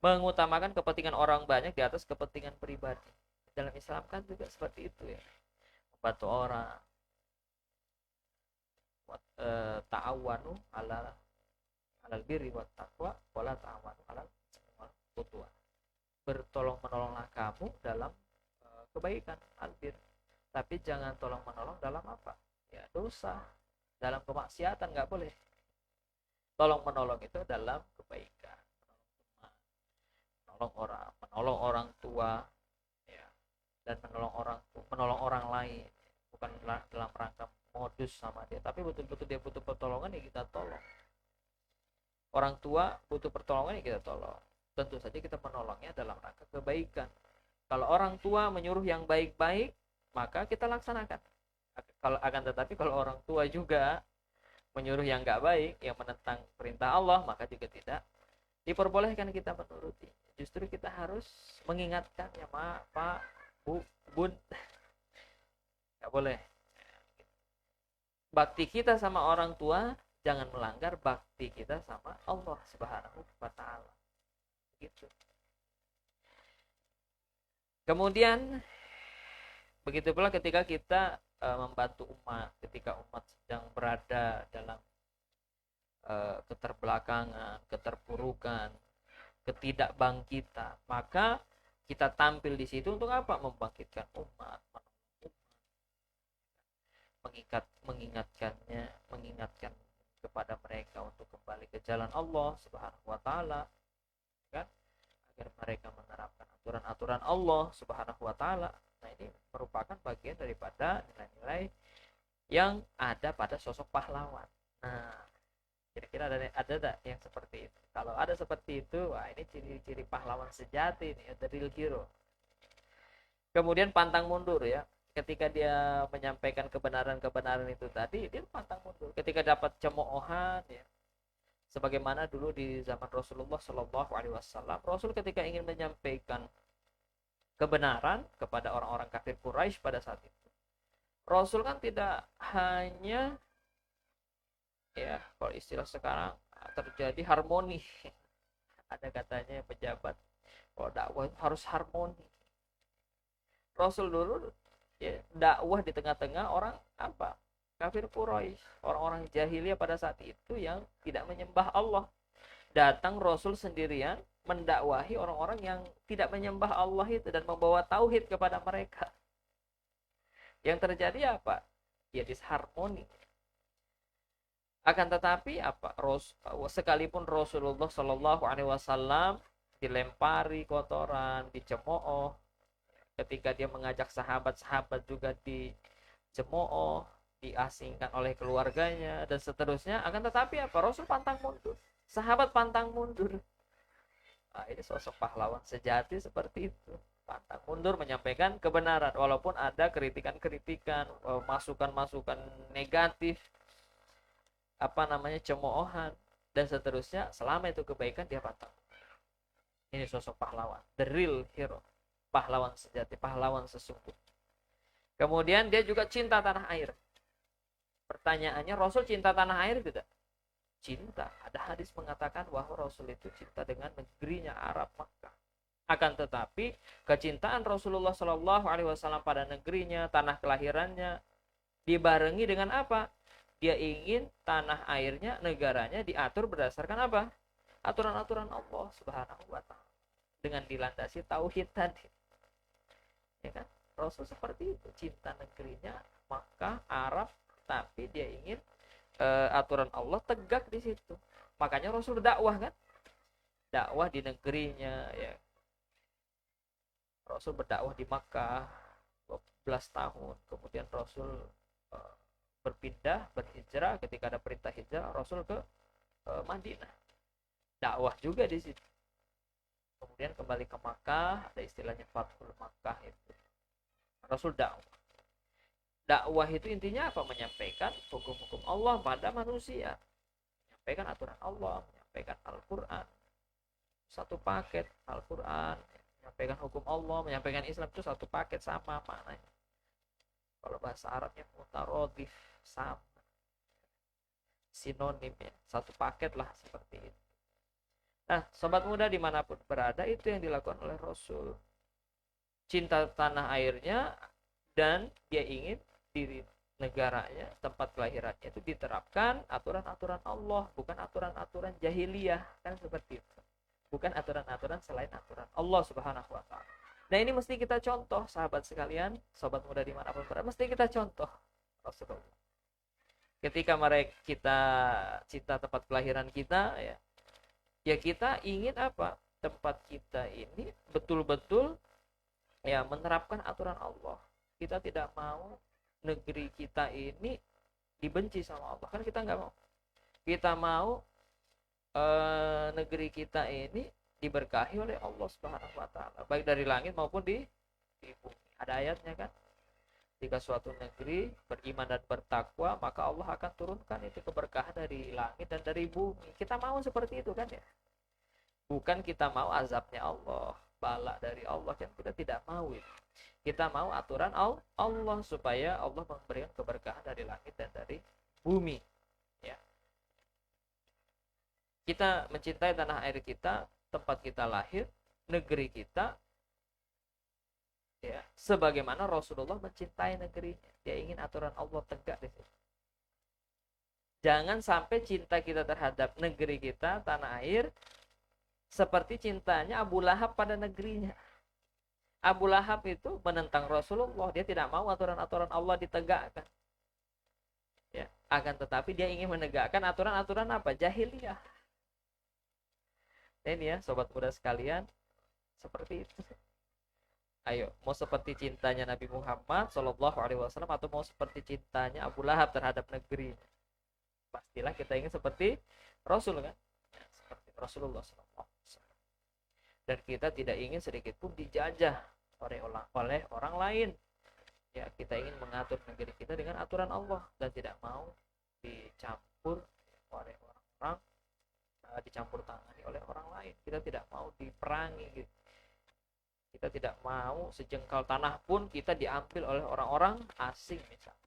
mengutamakan kepentingan orang banyak di atas kepentingan pribadi. Dalam Islam kan juga seperti itu ya, membantu orang, ta'awanu alal birri wat taqwa wala ta'awanu alal udwan. Bertolong menolonglah kamu dalam kebaikan, albir, tapi jangan tolong menolong dalam apa? Ya dosa, dalam kemaksiatan nggak boleh. Tolong menolong itu dalam kebaikan, menolong orang tua, ya, dan menolong orang lain, bukan dalam rangka modus sama dia, tapi betul-betul dia butuh pertolongan ya kita tolong. Orang tua butuh pertolongan ya kita tolong. Tentu saja kita menolongnya dalam rangka kebaikan. Kalau orang tua menyuruh yang baik-baik, maka kita laksanakan. Akan tetapi kalau orang tua juga menyuruh yang nggak baik, yang menentang perintah Allah, maka juga tidak diperbolehkan kita menuruti. Justru kita harus mengingatkan, ya Pak, Bu, Bun, nggak boleh. bakti kita sama orang tua jangan melanggar bakti kita sama Allah Subhanahu wa taala. Gitu. Kemudian begitu pula ketika kita membantu umat, ketika umat sedang berada dalam keterbelakangan, keterpurukan, ketidakbangkitan, maka kita tampil di situ untuk apa? Membangkitkan umat, mengingatkan kepada mereka untuk kembali ke jalan Allah Subhanahu wa taala, kan? Agar mereka menerapkan aturan-aturan Allah Subhanahu wa taala. Nah, ini merupakan bagian daripada nilai-nilai yang ada pada sosok pahlawan. Nah, kira-kira ada tak yang seperti itu? Kalau ada seperti itu, wah ini ciri-ciri pahlawan sejati nih, the real hero. Kemudian pantang mundur ya. Ketika dia menyampaikan kebenaran-kebenaran itu tadi, dia pantang mundur. Ketika dapat cemoohan ya. Sebagaimana dulu di zaman Rasulullah Shallallahu alaihi wasallam, Rasul ketika ingin menyampaikan kebenaran kepada orang-orang kafir Quraisy pada saat itu, Rasul kan tidak hanya ya, kalau istilah sekarang terjadi harmoni. Ada katanya pejabat kalau dakwah harus harmoni. Rasul dulu ya, dakwah di tengah-tengah orang apa? Kafir Quraisy, orang-orang jahiliyah pada saat itu yang tidak menyembah Allah. Datang Rasul sendirian mendakwahi orang-orang yang tidak menyembah Allah itu dan membawa tauhid kepada mereka. Yang terjadi apa? Ya disharmoni. Akan tetapi apa? Sekalipun Rasulullah Shallallahu alaihi wasallam dilempari kotoran, dicemooh, ketika dia mengajak sahabat-sahabat juga dicemooh, diasingkan oleh keluarganya dan seterusnya, akan tetapi apa? Rasul pantang mundur, sahabat pantang mundur. Nah, ini sosok pahlawan sejati seperti itu, pantang mundur menyampaikan kebenaran walaupun ada kritikan-kritikan, masukan-masukan negatif, apa namanya, cemoohan dan seterusnya, selama itu kebaikan dia pantang. Ini sosok pahlawan, the real hero, pahlawan sejati, pahlawan sesungguhnya. Kemudian dia juga cinta tanah air. Pertanyaannya, Rasul cinta tanah air tidak? Cinta. Ada hadis mengatakan bahwa Rasul itu cinta dengan negerinya Arab, Makkah. Akan tetapi kecintaan Rasulullah Shallallahu alaihi wasallam pada negerinya, tanah kelahirannya, dibarengi dengan apa? Dia ingin tanah airnya, negaranya diatur berdasarkan apa? Aturan-aturan Allah Subhanahu wa taala. Dengan dilandasi tauhid tadi. Ya kan? Rasul seperti itu, cinta negerinya Makkah, Arab, tapi dia ingin aturan Allah tegak di situ. Makanya Rasul dakwah kan? Dakwah di negerinya ya. Rasul berdakwah di Makkah 12 tahun. Kemudian Rasul berpindah, berhijrah, ketika ada perintah hijrah, Rasul ke Madinah. Dakwah juga di situ. Kemudian kembali ke Makkah, ada istilahnya Fathul Makkah itu. Rasul dakwah. Dakwah itu intinya apa? Menyampaikan hukum-hukum Allah pada manusia. Menyampaikan aturan Allah, menyampaikan Al-Quran. Satu paket Al-Quran, menyampaikan hukum Allah, menyampaikan Islam, itu satu paket, sama maknanya. Kalau bahasa Arabnya mutarodif, sama. Sinonim ya, satu paket lah seperti itu. Nah, sobat muda dimanapun berada, itu yang dilakukan oleh Rasul. Cinta tanah airnya, dan dia ingin diri negaranya, tempat kelahirannya itu diterapkan aturan-aturan Allah, bukan aturan-aturan jahiliyah, kan seperti itu. Bukan aturan-aturan selain aturan Allah Subhanahu wa taala. Nah, ini mesti kita contoh, sahabat sekalian, sobat muda dimanapun berada, mesti kita contoh Rasulullah. Ketika kita cinta tempat kelahiran kita ya, ya kita ingin apa? Tempat kita ini betul-betul ya menerapkan aturan Allah. Kita tidak mau negeri kita ini dibenci sama Allah, kan kita nggak mau. Kita mau negeri kita ini diberkahi oleh Allah Subhanahu wa taala, baik dari langit maupun di bumi. Ada ayatnya kan, jika suatu negeri beriman dan bertakwa, maka Allah akan turunkan itu keberkahan dari langit dan dari bumi. Kita mau seperti itu kan ya, bukan kita mau azabnya Allah, bala dari Allah, kan kita tidak mau itu. Kita mau aturan Allah supaya Allah memberikan keberkahan dari langit dan dari bumi. Ya. Kita mencintai tanah air kita, tempat kita lahir, negeri kita, ya, sebagaimana Rasulullah mencintai negerinya. Dia ingin aturan Allah tegak di situ. Jangan sampai cinta kita terhadap negeri kita, tanah air, seperti cintanya Abu Lahab pada negerinya. Abu Lahab itu menentang Rasulullah, dia tidak mau aturan-aturan Allah ditegakkan. Ya, akan tetapi dia ingin menegakkan aturan-aturan apa? Jahiliyah. Ini ya, sobat muda sekalian, seperti itu. Ayo, mau seperti cintanya Nabi Muhammad SAW atau mau seperti cintanya Abu Lahab terhadap negeri? Pastilah kita ingin seperti Rasul kan? Ya, seperti Rasulullah SAW. Dan kita tidak ingin sedikit pun dijajah oleh orang lain. Ya, kita ingin mengatur negeri kita dengan aturan Allah dan tidak mau dicampur oleh orang-orang, dicampur tangani oleh orang lain. Kita tidak mau diperangi gitu. Kita tidak mau sejengkal tanah pun kita diambil oleh orang-orang asing misalnya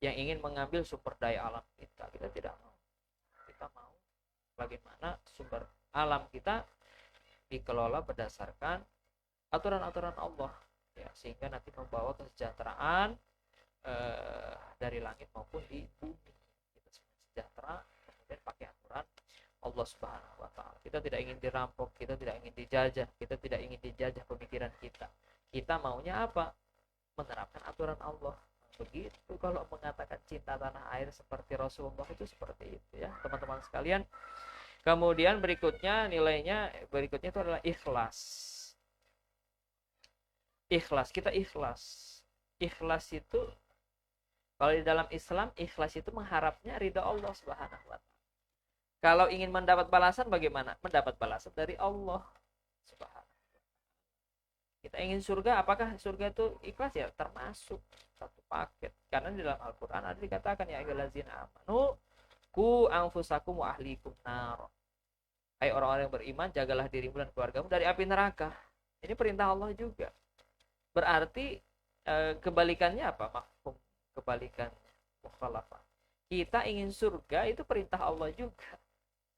yang ingin mengambil sumber daya alam kita. Kita tidak mau. Kita mau bagaimana sumber alam kita dikelola berdasarkan aturan-aturan Allah, ya, sehingga nanti membawa kesejahteraan dari langit maupun di bumi. Kita semua sejahtera, kemudian pakai aturan Allah Subhanahu wa Ta'ala. Kita tidak ingin dirampok, kita tidak ingin dijajah, kita tidak ingin dijajah pemikiran kita. Kita maunya apa? Menerapkan aturan Allah. Begitu kalau mengatakan cinta tanah air seperti Rasulullah itu seperti itu ya, teman-teman sekalian. Kemudian berikutnya berikutnya itu adalah ikhlas. Ikhlas, kita ikhlas. Ikhlas itu kalau di dalam Islam, ikhlas itu mengharapnya ridha Allah Subhanahu wa Ta'ala. Kalau ingin mendapat balasan bagaimana? Mendapat balasan dari Allah Subhanahu. Kita ingin surga, apakah surga itu ikhlas? Ya, termasuk satu paket. Karena di dalam Al-Quran ada dikatakan, ya ayyuhallazina amanu qu anfusakum wa ahlikum nar. Hai orang-orang yang beriman, jagalah dirimu dan keluargamu dari api neraka. Ini perintah Allah juga. Berarti kebalikannya apa? Mafhum kebalikannya, mukhalafah. Kita ingin surga itu perintah Allah juga.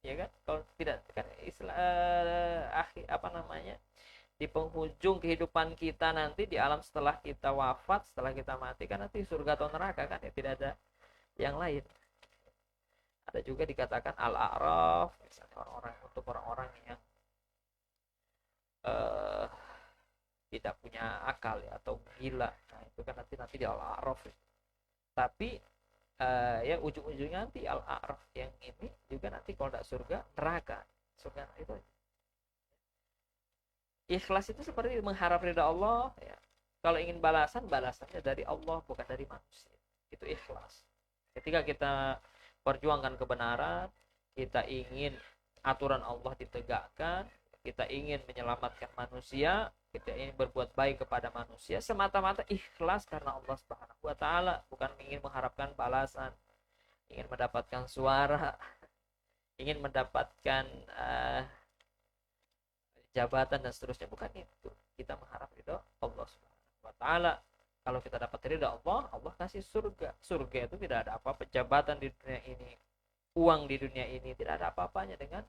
Ya kan? Kalau tidak kan di penghujung kehidupan kita nanti di alam setelah kita wafat, setelah kita mati kan nanti surga atau neraka kan ya, tidak ada yang lain. Ada juga dikatakan al-a'raf, misalnya orang-orang yang tidak punya akal ya, atau gila. Nah, itu kan nanti di al-a'raf. Tapi ya ujung-ujungnya nanti al-a'raf yang ini juga nanti kalau tidak surga, neraka. Surga itu ikhlas itu seperti mengharap ridha Allah ya. Kalau ingin balasannya dari Allah bukan dari manusia. Itu ikhlas. Ketika kita perjuangkan kebenaran, kita ingin aturan Allah ditegakkan, kita ingin menyelamatkan manusia, kita ingin berbuat baik kepada manusia, semata-mata ikhlas karena Allah Subhanahu wa Ta'ala, bukan ingin mengharapkan balasan, ingin mendapatkan suara, ingin mendapatkan jabatan dan seterusnya, bukan itu. Kita mengharap ridho Allah Subhanahu wa Ta'ala. Kalau kita dapat ridho Allah, Allah kasih surga. Surga itu tidak ada apa-apa, jabatan di dunia ini, uang di dunia ini, tidak ada apa-apanya dengan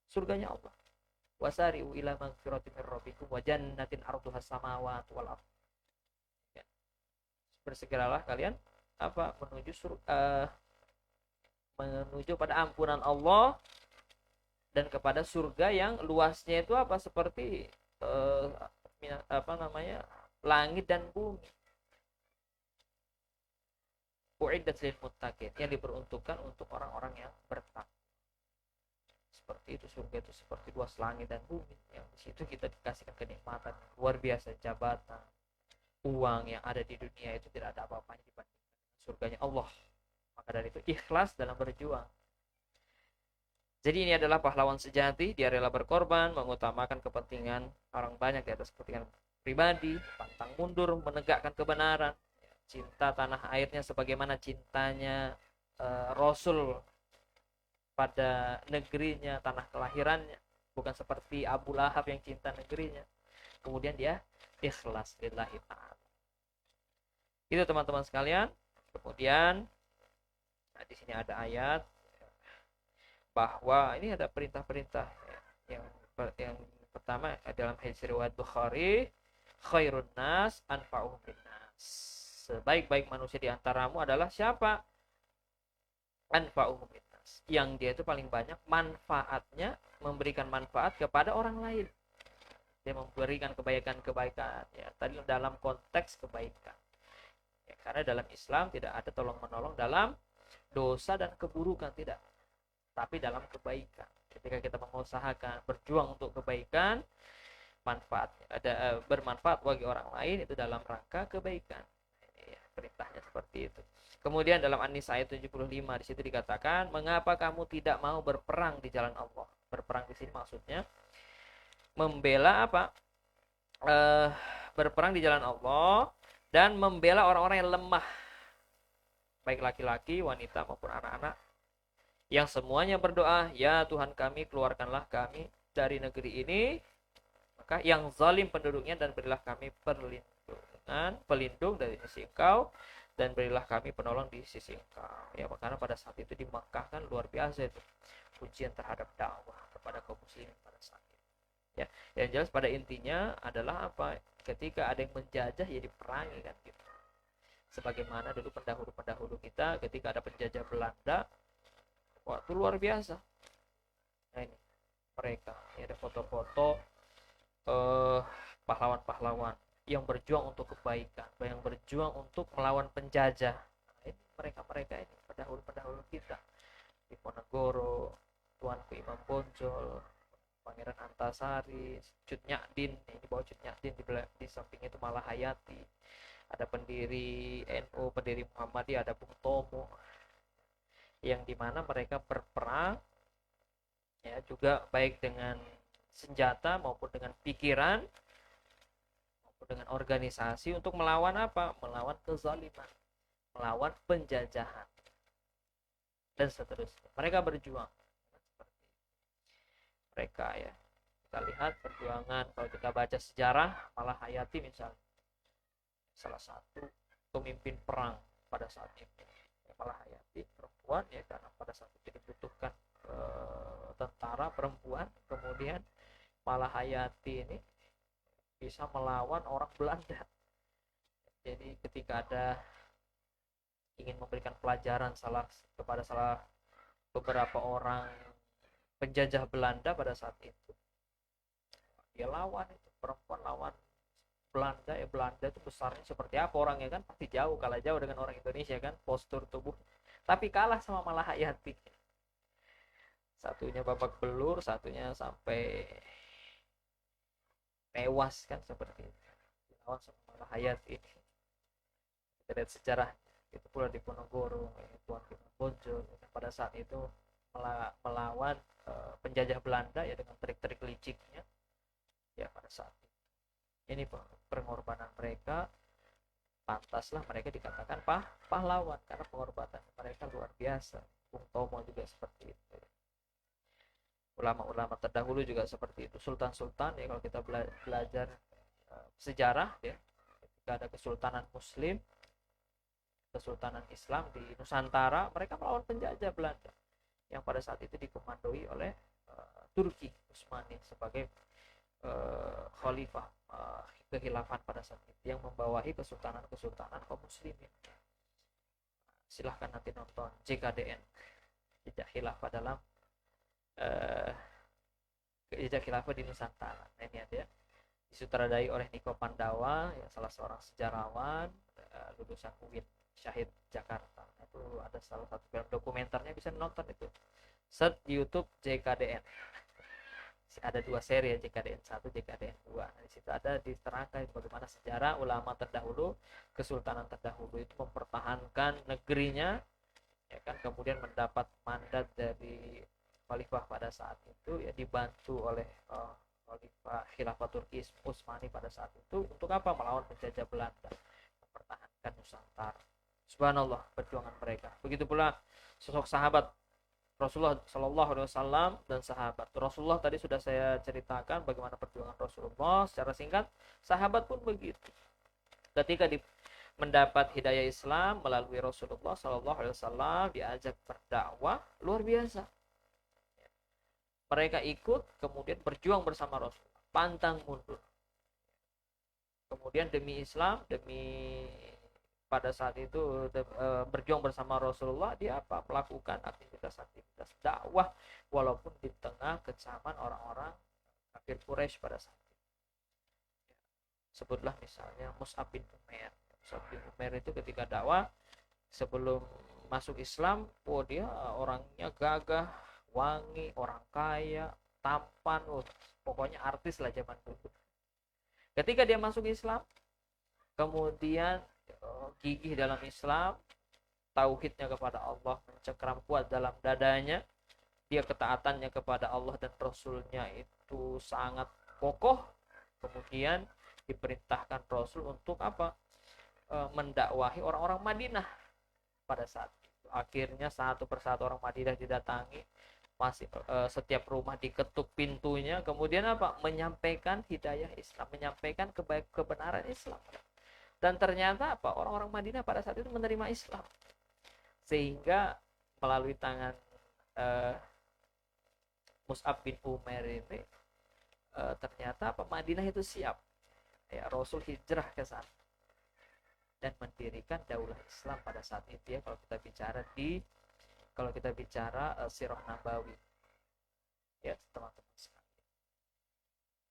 surganya Allah. Wasari'u ila magfiratin min rabbikum wa jannatin arduha samawati wal ardh. Ya. Bersegeralah kalian menuju pada ampunan Allah dan kepada surga yang luasnya itu seperti langit dan bumi. Uiddat lil muttaqin, yang diperuntukkan untuk orang-orang yang bertakwa. Seperti itu, surga itu seperti luas langit dan bumi, yang di situ kita dikasihkan kenikmatan luar biasa, jabatan, uang yang ada di dunia itu tidak ada apa-apanya dibandingkan surganya Allah. Maka dari itu ikhlas dalam berjuang. Jadi ini adalah pahlawan sejati, dia rela berkorban, mengutamakan kepentingan orang banyak di atas kepentingan pribadi, pantang mundur, menegakkan kebenaran, cinta tanah airnya sebagaimana cintanya Rasul pada negerinya, tanah kelahirannya, bukan seperti Abu Lahab yang cinta negerinya. Kemudian dia ikhlas lillahi ta'ala. Itu teman-teman sekalian. Kemudian Nah, di sini ada ayat bahwa ini ada perintah-perintah yang pertama dalam hadis riwayat Bukhari, khairun nas anfa'uhum linnas. Sebaik-baik manusia di antaramu adalah siapa? Anfa'uhum linnas. Yang dia itu paling banyak manfaatnya, memberikan manfaat kepada orang lain. Dia memberikan kebaikan-kebaikan ya, tadi dalam konteks kebaikan. Ya, karena dalam Islam tidak ada tolong menolong dalam dosa dan keburukan, tidak, tapi dalam kebaikan. Ketika kita mengusahakan berjuang untuk kebaikan, manfaat ada bermanfaat bagi orang lain, itu dalam rangka kebaikan. Ya, perintahnya seperti itu. Kemudian dalam An-Nisa ayat 75 di situ dikatakan, mengapa kamu tidak mau berperang di jalan Allah? Berperang di sini maksudnya membela apa? Berperang di jalan Allah dan membela orang-orang yang lemah, baik laki-laki, wanita maupun anak-anak, yang semuanya berdoa, ya Tuhan kami, keluarkanlah kami dari negeri ini, maka yang zalim penduduknya, dan berilah kami pelindung dari sisi Engkau, dan berilah kami penolong di sisi Engkau. Ya, karena pada saat itu di Makkah kan luar biasa itu ujian terhadap dakwah kepada kaum muslimin pada saat itu. Ya, yang jelas pada intinya adalah apa? Ketika ada yang menjajah ya diperangi kan gitu. Sebagaimana dulu pendahulu-pendahulu kita ketika ada penjajah Belanda, wah itu luar biasa. Nah ini mereka, ini ada foto-foto pahlawan-pahlawan yang berjuang untuk kebaikan, yang berjuang untuk melawan penjajah. Nah, ini mereka-mereka ini pendahulu-pendahulu kita. Diponegoro, Tuanku Imam Bonjol, Pangeran Antasari, Cut Nyadin, ini bawa Cut Nyadin di samping itu Malahayati, ada pendiri NU, pendiri Muhammadiyah, ada Bung Tomo, yang dimana mereka berperang ya juga baik dengan senjata maupun dengan pikiran maupun dengan organisasi untuk melawan apa? Melawan kezaliman, melawan penjajahan dan seterusnya. Mereka berjuang. Mereka ya, kita lihat perjuangan, kalau kita baca sejarah Malahayati misalnya, salah satu pemimpin perang pada saat itu. Malahayati perempuan ya, karena pada saat itu dibutuhkan tentara perempuan, kemudian Malahayati ini bisa melawan orang Belanda. Jadi ketika ada ingin memberikan pelajaran kepada salah beberapa orang penjajah Belanda pada saat itu, dia lawan itu, perempuan lawan Belanda. Ya Belanda itu besarnya seperti apa orangnya kan, pasti jauh, kalah jauh dengan orang Indonesia kan, postur tubuh, tapi kalah sama Malahayati. Satunya babak belur, satunya sampai tewas kan, seperti itu lawan sama Malahayati. Kita lihat sejarah itu pula di Ponorogo, Tuan Bonjol pada saat itu melawan penjajah Belanda ya dengan trik-trik liciknya ya pada saat itu. Ini pengorbanan mereka, pantaslah mereka dikatakan pahlawan karena pengorbanan mereka luar biasa. Bung Tomo juga seperti itu. Ulama-ulama terdahulu juga seperti itu. Sultan-sultan ya, kalau kita belajar sejarah ya, ketika ada kesultanan Muslim, kesultanan Islam di Nusantara, mereka melawan penjajah Belanda yang pada saat itu dikomandoi oleh Turki Utsmani sebagai khalifah kekhilafan pada saat itu, yang membawahi kesultanan kaum muslimin. Silahkan nanti nonton JKDN, Jejak Khilafah dalam Jejak Khilafah di Nusantara. Nah, ini ada disutradai oleh Niko Pandawa ya, salah seorang sejarawan lulusan UIN Syahid Jakarta. Itu ada salah satu film dokumenternya, bisa nonton itu, search di YouTube JKDN. Ada 2 seri ya, JKDN 1, JKDN 2. Nah, di situ ada diterangkan bagaimana sejarah ulama terdahulu, kesultanan terdahulu itu mempertahankan negerinya ya kan, kemudian mendapat mandat dari khalifah pada saat itu ya, dibantu oleh khalifah khilafah Turki Utsmani pada saat itu untuk apa? Melawan penjajah Belanda, mempertahankan Nusantara. Subhanallah perjuangan mereka. Begitu pula sosok sahabat Rasulullah Shallallahu Alaihi Wasallam dan sahabat Rasulullah. Tadi sudah saya ceritakan bagaimana perjuangan Rasulullah secara singkat. Sahabat pun begitu. Ketika mendapat hidayah Islam melalui Rasulullah SAW, diajak berdakwah luar biasa. Mereka ikut, kemudian berjuang bersama Rasulullah, pantang mundur. Kemudian demi Islam, demi pada saat itu berjuang bersama Rasulullah, dia apa? Melakukan aktivitas-aktivitas dakwah walaupun di tengah kecaman orang-orang kafir Quraisy pada saat itu. Sebutlah misalnya Mus'ab bin Umair. Mus'ab bin Umair itu ketika dakwah sebelum masuk Islam, dia orangnya gagah, wangi, orang kaya, tampan, pokoknya artis lah zaman dulu. Ketika dia masuk Islam, kemudian gigih dalam Islam, tauhidnya kepada Allah mencengkeram kuat dalam dadanya, dia ketaatannya kepada Allah dan Rasulnya itu sangat kokoh. Kemudian diperintahkan Rasul untuk apa? Mendakwahi orang-orang Madinah pada saat itu. Akhirnya satu persatu orang Madinah didatangi, masih setiap rumah diketuk pintunya, kemudian apa? Menyampaikan hidayah Islam, menyampaikan kebenaran Islam. Dan ternyata apa? Orang-orang Madinah pada saat itu menerima Islam. Sehingga melalui tangan Mus'ab bin Umair ini ternyata apa? Madinah itu siap. Ya, Rasul hijrah ke sana dan mendirikan daulah Islam pada saat itu ya, kalau kita bicara Sirah Nabawi ya teman-teman sekalian.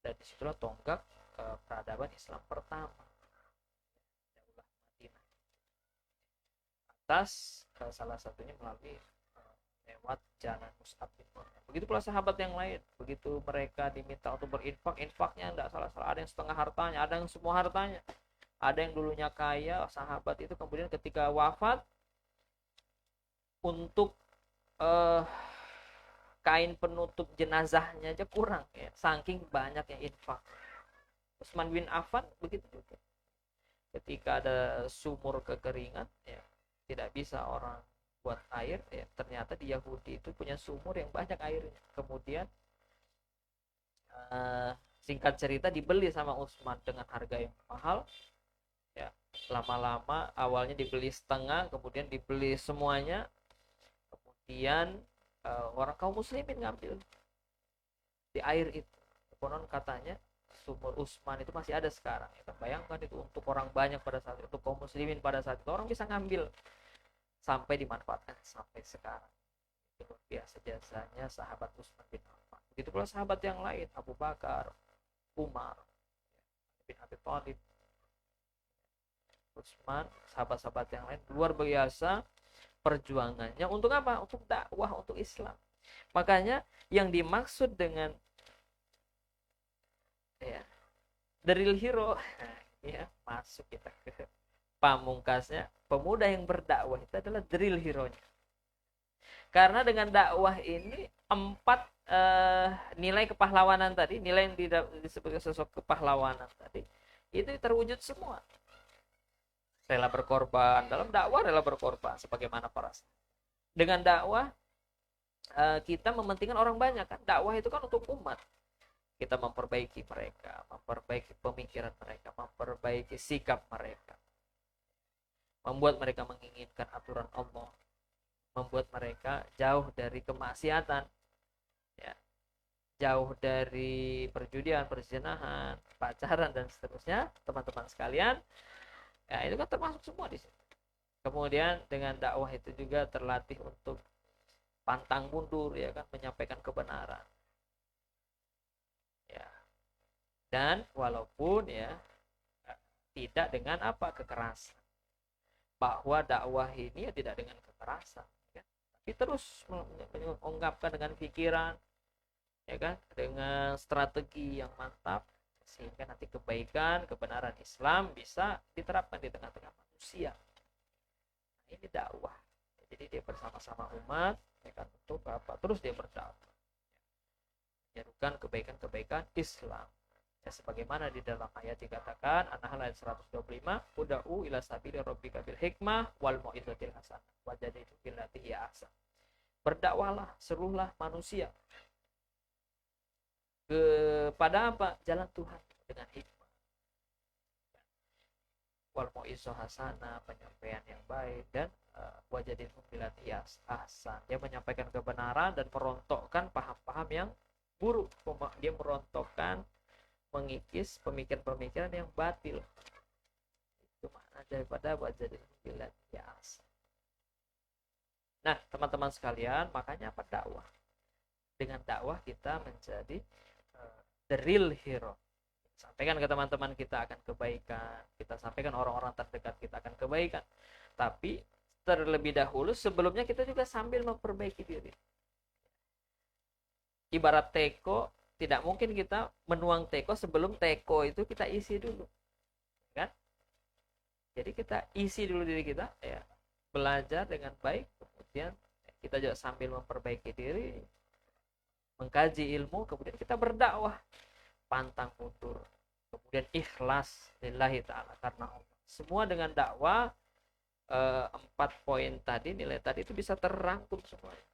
Dan disitulah tonggak peradaban Islam pertama, daulah Madinah, atas salah satunya melalui lewat jalan Mus'ab bin Umair. Begitu pula sahabat yang lain, begitu mereka diminta untuk berinfak, infaknya tidak salah-salah, ada yang setengah hartanya, ada yang semua hartanya. Ada yang dulunya kaya, sahabat itu kemudian ketika wafat, untuk kain penutup jenazahnya aja kurang ya, saking banyaknya infak. Utsman bin Affan begitu juga. Ketika ada sumur kekeringan ya, tidak bisa orang buat air ya, ternyata di Yahudi itu punya sumur yang banyak airnya. Kemudian singkat cerita dibeli sama Utsman dengan harga yang mahal. Ya, lama-lama awalnya dibeli setengah, kemudian dibeli semuanya. Kemudian orang kaum muslimin ngambil di air itu. Konon katanya sumur Utsman itu masih ada sekarang. Ya, bayangkan itu untuk orang banyak pada saat itu, untuk kaum muslimin pada saat itu, orang bisa ngambil sampai dimanfaatkan sampai sekarang. Itu luar biasa jasanya sahabat Utsman bin Affan. Begitu pula sahabat yang lain, Abu Bakar, Umar bin Abi Thalib, Utsman, sahabat-sahabat yang lain luar biasa perjuangannya untuk apa? Untuk dakwah, untuk Islam. Makanya yang dimaksud dengan ya the real hero ya, masuk kita ke pamungkasnya, pemuda yang berdakwah itu adalah the real hero-nya. Karena dengan dakwah ini 4 nilai kepahlawanan tadi, nilai yang disebut sosok kepahlawanan tadi, itu terwujud semua. Rela berkorban dalam dakwah, rela berkorban sebagaimana para sahabat. Dengan dakwah kita mementingkan orang banyak kan. Dakwah itu kan untuk umat. Kita memperbaiki mereka, memperbaiki pemikiran mereka, memperbaiki sikap mereka, membuat mereka menginginkan aturan Allah, membuat mereka jauh dari kemaksiatan ya, jauh dari perjudian, perzinahan, pacaran dan seterusnya, teman-teman sekalian. Ya, itu kan termasuk semua di sini. Kemudian dengan dakwah itu juga terlatih untuk pantang mundur ya kan, menyampaikan kebenaran. Ya. Dan walaupun ya tidak dengan apa? Kekerasan. Bahwa dakwah ini ya tidak dengan kekerasan ya. Tapi terus mengungkapkan dengan pikiran ya kan, dengan strategi yang mantap, sehingga nanti kebaikan, kebenaran Islam bisa diterapkan di tengah-tengah manusia. Nah, ini dakwah. Jadi dia bersama-sama umat ya kan, untuk apa? Terus dia berdakwah, menyerukan kebaikan-kebaikan Islam. Ya, sebagaimana di dalam ayat dikatakan, An-Nahl ayat 125, ud'u ila sabili rabbika bil hikmah wal mau'izatil hasanah wajadilu billati hiya ahsan. Berdakwahlah, serulah manusia kepada apa? Jalan Tuhan dengan hikmah. wal mau'izah hasanah, penyampaian yang baik, dan wajadilhum billati ahsan. Dia menyampaikan kebenaran dan merontokkan paham-paham yang buruk. Dia merontokkan, mengikis pemikiran-pemikiran yang batil. Itu makna daripada wajadilhum billati ahsan. Nah, teman-teman sekalian, makanya apa dakwah? Dengan dakwah kita menjadi the real hero. Sampaikan ke teman-teman kita akan kebaikan, kita sampaikan orang-orang terdekat kita akan kebaikan. Tapi terlebih dahulu sebelumnya kita juga sambil memperbaiki diri. Ibarat teko, tidak mungkin kita menuang teko sebelum teko itu kita isi dulu, kan? Jadi kita isi dulu diri kita, ya, belajar dengan baik, kemudian kita juga sambil memperbaiki diri, mengkaji ilmu, kemudian kita berdakwah, pantang mundur, kemudian ikhlas lillahi ta'ala, karena Allah. Semua dengan dakwah, 4 poin tadi, nilai tadi itu bisa terangkum semuanya.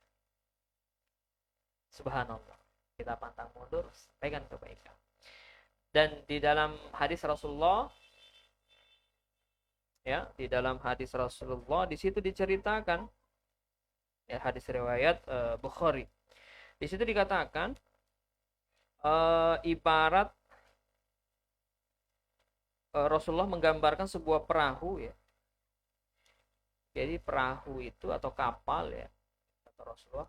Subhanallah, kita pantang mundur, sampaikan kebaikan. Dan di dalam hadis Rasulullah, ya, di dalam hadis Rasulullah di situ diceritakan, ya, hadis riwayat Bukhari. Di situ dikatakan ibarat Rasulullah menggambarkan sebuah perahu, ya. Jadi perahu itu atau kapal, ya, kata Rasulullah,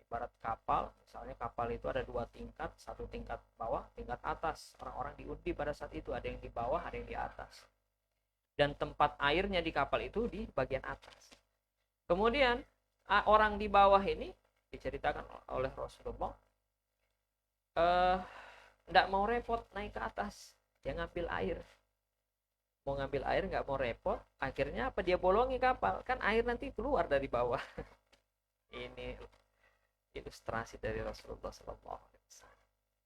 ibarat kapal. Misalnya kapal itu ada 2 tingkat, satu tingkat bawah, tingkat atas. Orang-orang diundi pada saat itu, ada yang di bawah, ada yang di atas. Dan tempat airnya di kapal itu di bagian atas. Kemudian orang di bawah ini diceritakan oleh Rasulullah, tidak mau repot naik ke atas, dia ngambil air. Mau ngambil air nggak mau repot, akhirnya apa, dia bolongi kapal, kan air nanti keluar dari bawah. Ini ilustrasi dari Rasulullah SAW.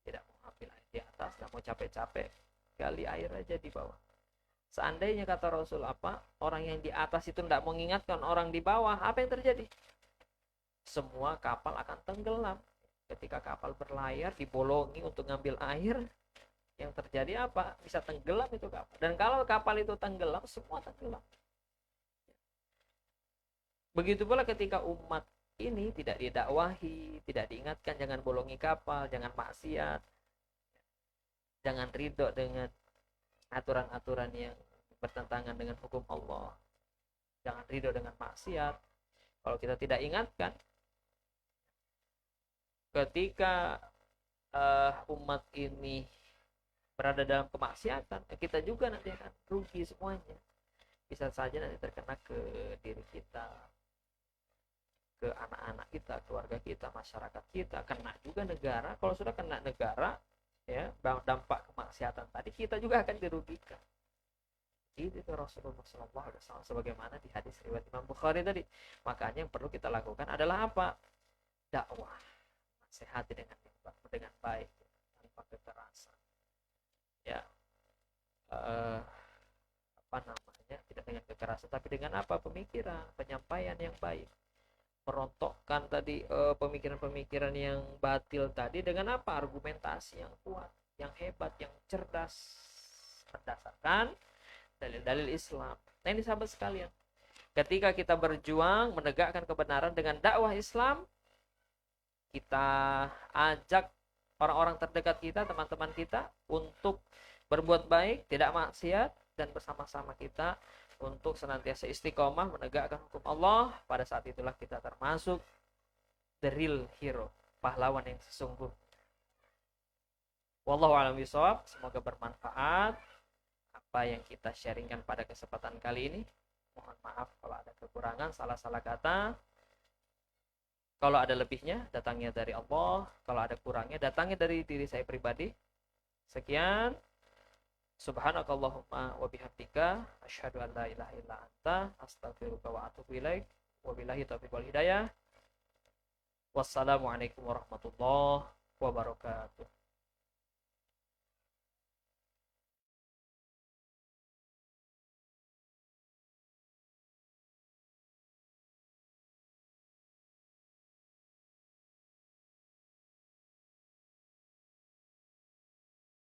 Tidak mau ambil air di atas, nggak mau capek-capek, gali air aja di bawah. Seandainya, kata Rasul, apa, orang yang di atas itu tidak mengingatkan orang di bawah, apa yang terjadi? Semua kapal akan tenggelam. Ketika kapal berlayar dibolongi untuk ngambil air, yang terjadi apa? Bisa tenggelam itu kapal. Dan kalau kapal itu tenggelam, semua tenggelam. Begitu pula ketika umat ini tidak didakwahi, tidak diingatkan, jangan bolongi kapal, jangan maksiat, jangan ridho dengan aturan-aturan yang bertentangan dengan hukum Allah, jangan ridho dengan maksiat. Kalau kita tidak ingatkan, ketika umat ini berada dalam kemaksiatan, kita juga nanti akan rugi semuanya. Bisa saja nanti terkena ke diri kita, ke anak-anak kita, keluarga kita, masyarakat kita, kena juga negara. Kalau sudah kena negara, ya, dampak kemaksiatan tadi, kita juga akan dirugikan. Itu Rasulullah SAW, sebagaimana di hadis riwayat Imam Bukhari tadi. Makanya yang perlu kita lakukan adalah apa? Dakwah, nasihati dengan baik, tanpa kekerasan, ya, tidak dengan kekerasan, tapi dengan apa? Pemikiran, penyampaian yang baik, merontokkan tadi pemikiran-pemikiran yang batil tadi dengan apa? Argumentasi yang kuat, yang hebat, yang cerdas, berdasarkan dalil-dalil Islam. Nah, ini sahabat sekalian, ketika kita berjuang menegakkan kebenaran dengan dakwah Islam, kita ajak orang-orang terdekat kita, teman-teman kita, untuk berbuat baik, tidak maksiat, dan bersama-sama kita untuk senantiasa istiqomah menegakkan hukum Allah. Pada saat itulah kita termasuk the real hero, pahlawan yang sesungguhnya. Wallahu a'lam bishawab. Semoga bermanfaat apa yang kita sharingkan pada kesempatan kali ini. Mohon maaf kalau ada kekurangan, salah-salah kata. Kalau ada lebihnya, datangnya dari Allah. Kalau ada kurangnya, datangnya dari diri saya pribadi. Sekian. Subhanakallahumma wa bihamdika, asyhadu an la ilaha illa anta, astaghfiruka wa atubu ilaik. Wabillahi taufiq wal hidayah. Wassalamualaikum warahmatullahi wabarakatuh.